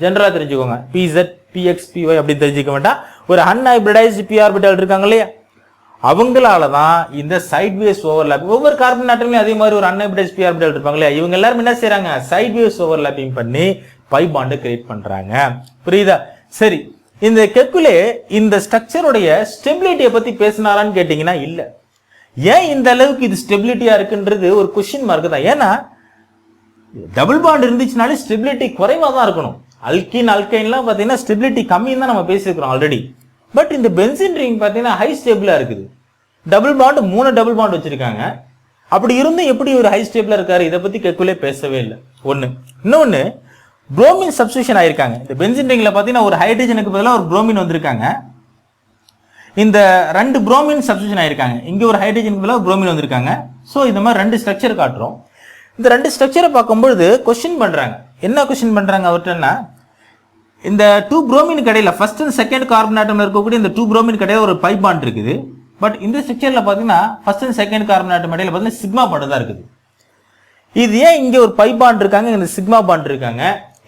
ஜெனரலா தெரிஞ்சுக்கோங்க. pz px py அப்படி தெரிஞ்சுக்க வேண்டாம். ஒரு அன்ஹைபிரிடைஸ்டு p ஆர்பிட்டால் இருக்காங்க இல்லையா, அவங்களால தான் இந்த சைட்வேஸ் ஓவர்லாப். ஒவ்வொரு கார்பன் ஆட்டம்லயும் அதே மாதிரி ஒரு அன்ஹைபிரிடைஸ்ட் p ஆர்பிடல் இருப்பாங்களே, இவங்க எல்லாரும் என்ன செய்றாங்க, சைட்வேஸ் ஓவர்லாப்பிங் பண்ணி பை பாண்ட் கிரியேட் பண்றாங்க. புரியுதா? சரி, இந்த கெக்குலே இந்த ஸ்ட்ரக்சருடைய ஸ்டெபிலிட்டியை பத்தி பேசினாரான்னு கேட்டீங்கன்னா இல்ல. ஏன் இந்த அளவுக்கு இது ஸ்டெபிலிட்டியா இருக்குன்றது ஒரு கொஸ்டின் மார்க் தான். ஏன்னா டபுள் பாண்ட் இருந்துச்சுனாலே ஸ்டெபிலிட்டி குறைவா தான் இருக்கணும். அல்கீன் அல்கைன்லாம் பாத்தீங்கன்னா ஸ்டெபிலிட்டி கம்மின்னு தான் நம்ம பேசியிருக்கிறோம் ஆல்ரெடி. பட் இந்த பென்சீன் ரிங் பாத்தீங்கன்னா ஹை ஸ்டேபிளா இருக்குது. டபுள் பாண்ட் 3 டபுள் பாண்ட் வச்சிருக்காங்க. அப்படி இருந்தும் எப்படி ஒரு ஹை ஸ்டேபிளா இருக்காரு, இதை பத்தி கெக்குலே பேசவே இல்லை. ஒண்ணு. இன்னொன்னு, புரோமின் சப்ஸ்டியூஷன் ஆயிருக்காங்க. இந்த பென்சீன் ரிங்ல பாத்தீங்கன்னா ஒரு ஹைட்ரஜனுக்கு பதிலாக ஒரு புரோமின் வந்திருக்காங்க. இந்த 2 புரோமின் சப்ஸ்டியூஷன் ஆயிருக்காங்க. இங்க ஒரு ஹைட்ரஜனுக்கு பதிலாக புரோமின் வந்திருக்காங்க. சோ இந்த மாதிரி 2 ஸ்ட்ரக்சர் காட்டுறோம். இந்த 2 ஸ்ட்ரக்சரை பார்க்கும்போது கொஸ்டின் பண்றாங்க. என்ன கொஸ்டின் பண்றாங்க அவர்கிட்டன்னா, இந்த 2 புரோமின் கடையில ஃபர்ஸ்ட் அண்ட் செகண்ட் கார்பன் ஆட்டம்ல இருக்கக்கூடிய இந்த 2 புரோமின் கடையில ஒரு பை பாண்ட் இருக்குது. பட் இந்த ஸ்ட்ரக்சர்ல பாத்தீங்கன்னா first and second carbon atom இடையில பாத்தீங்கன்னா சிக்மா பாண்ட் தான் இருக்குது. இது ஏன் இங்க ஒரு பை பாண்ட் இருக்காங்க, இந்த சிக்மா பாண்ட் இருக்காங்க?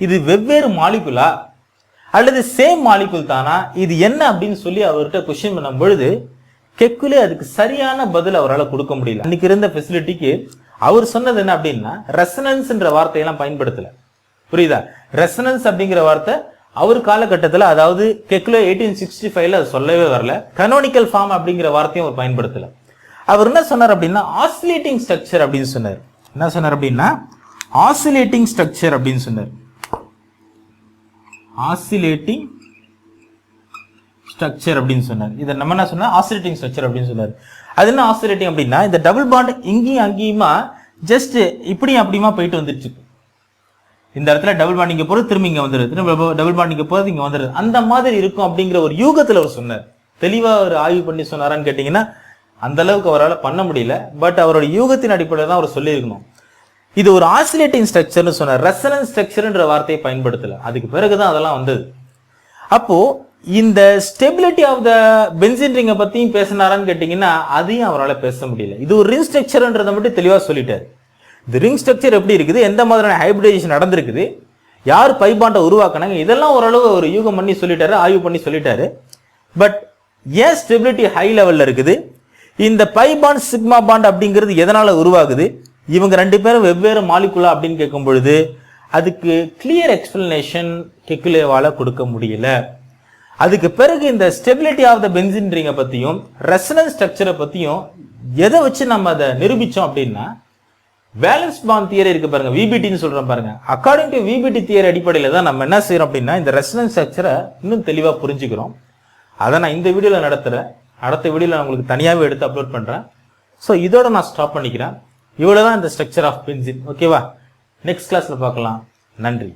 இது வெவ்வேறு மாலிகுலா அல்லது சேம் மாலிகுல் தானா, இது என்ன அப்படின்னு சொல்லி அவர்கிட்ட கொஸ்டின் பண்ணும் பொழுது கெக்குலே அதுக்கு சரியான பதில் அவரால் கொடுக்க முடியல. அன்னைக்கு இருந்த ஃபெசிலிட்டிக்கு அவர் சொன்னது என்ன அப்படின்னா, ரெசனன்ஸ்ன்ற வார்த்தையெல்லாம் பயன்படுத்தல. புரியுதா? ரெசனன்ஸ் அப்படிங்கிற வார்த்தை அவர் காலகட்டத்தில், அதாவது கெக்குலே 1865ல அது சொல்லவே வரல. கனோனிக்கல் ஃபார்ம் அப்படிங்கிற வார்த்தையும் அவர் பயன்படுத்தல. அவர் என்ன சொன்னார் அப்படின்னா, ஆசிலேட்டிங் ஸ்ட்ரக்சர் அப்படின்னு சொன்னார். என்ன சொன்னார் அப்படின்னா, ஆசிலேட்டிங் ஸ்ட்ரக்சர் அப்படின்னு சொன்னார். ஆசிலேட்டிங் ஸ்ட்ரக்சர் அப்படின்னு சொன்னார். இதை நம்ம என்ன சொன்னா, ஆசிலேட்டிங் ஸ்ட்ரக்சர் அப்படின்னு சொன்னார். அது என்ன ஆசிலேட்டிங் அப்படின்னா, இந்த டபுள் பாண்ட் இங்கேயும் அங்கேயுமா ஜஸ்ட் இப்படியும் அப்படியுமா போயிட்டு வந்துட்டு இருக்கு. இந்த இடத்துல டபுள் பாண்ட் இங்க போறது, திரும்பி இங்க வந்துருது, திரும்ப டபுள் பாண்ட் இங்க போறது, இங்க வந்துருது. அந்த மாதிரி இருக்கும் அப்படிங்கிற ஒரு யூகத்துல அவர் சொன்னார். தெளிவா ஒரு ஆய்வு பண்ணி சொன்னாரான்னு கேட்டீங்கன்னா அந்த அளவுக்கு அவரால் பண்ண முடியல. பட் அவரோட யூகத்தின் அடிப்படையில் தான் அவர் சொல்லியிருக்கணும். இது ஒரு ஆசிலேட்டிங் ஸ்ட்ரக்சர்னு சொன்னார். ரெசனன்ஸ் ஸ்ட்ரக்சர்ன்ற வார்த்தையை பயன்படுத்தல. அதுக்கு பிறகுதான் அதெல்லாம் வந்தது. அப்போ இந்த ஸ்டெபிலிட்டி ஆஃப் த பென்சீன் ரிங்கை பத்தியும் பேசினாரான்னு கேட்டீங்கன்னா அதையும் அவரால் பேச முடியல. இது ஒரு ரிங் ஸ்ட்ரக்சர்ன்றதை மட்டும் தெளிவா சொல்லிட்டாரு. இந்த ரிங் ஸ்ட்ரக்சர் எப்படி இருக்குது, எந்த மாதிரியான ஹைபிரிடைசேஷன் நடந்திருக்குது, யார் பை பாண்டை உருவாக்குனாங்க, இதெல்லாம் ஓரளவு ஒரு யூகம் பண்ணி சொல்லிட்டாரு, ஆய்வு பண்ணி சொல்லிட்டாரு. பட் ஏன் ஸ்டெபிலிட்டி ஹை லெவல்ல இருக்குது, இந்த பை பாண்ட் சிக்மா பாண்ட் அப்படிங்கிறது எதனால உருவாகுது, இவங்க 2 பேரும் வெவ்வேறு மாலிகுலா அப்படின்னு கேட்கும் பொழுது அதுக்கு கிளியர் எக்ஸ்பிளனேஷன் கெக்குலேவால கொடுக்க முடியல. அதுக்கு பிறகு இந்த ஸ்டெபிலிட்டி ஆஃப் த பென்சீன் ரிங்கை பத்தியும் ரெசனன்ஸ் ஸ்ட்ரக்சரை பத்தியும் எதை வச்சு நம்ம அதை நிரூபிச்சோம் அப்படின்னா, வேலன்ஸ் பாண்ட் தியரி இருக்கு பாருங்க, விபிடின்னு சொல்றோம் பாருங்க. அக்கார்டிங் டு விபிடி தியரி அடிப்படையில் தான் நம்ம என்ன செய்யறோம் அப்படின்னா, இந்த ரெசனன்ஸ் ஸ்ட்ரக்சரை இன்னும் தெளிவா புரிஞ்சுக்கிறோம். அதை நான் இந்த வீடியோல நடத்துறேன். அடுத்த வீடியோல நான் உங்களுக்கு தனியாகவே எடுத்து அப்லோட் பண்றேன். ஸோ இதோட நான் ஸ்டாப் பண்ணிக்கிறேன். இவ்வளவுதான் இந்த ஸ்ட்ரக்சர் ஆஃப் பென்சீன். ஓகேவா? நெக்ஸ்ட் கிளாஸ்ல பார்க்கலாம். நன்றி.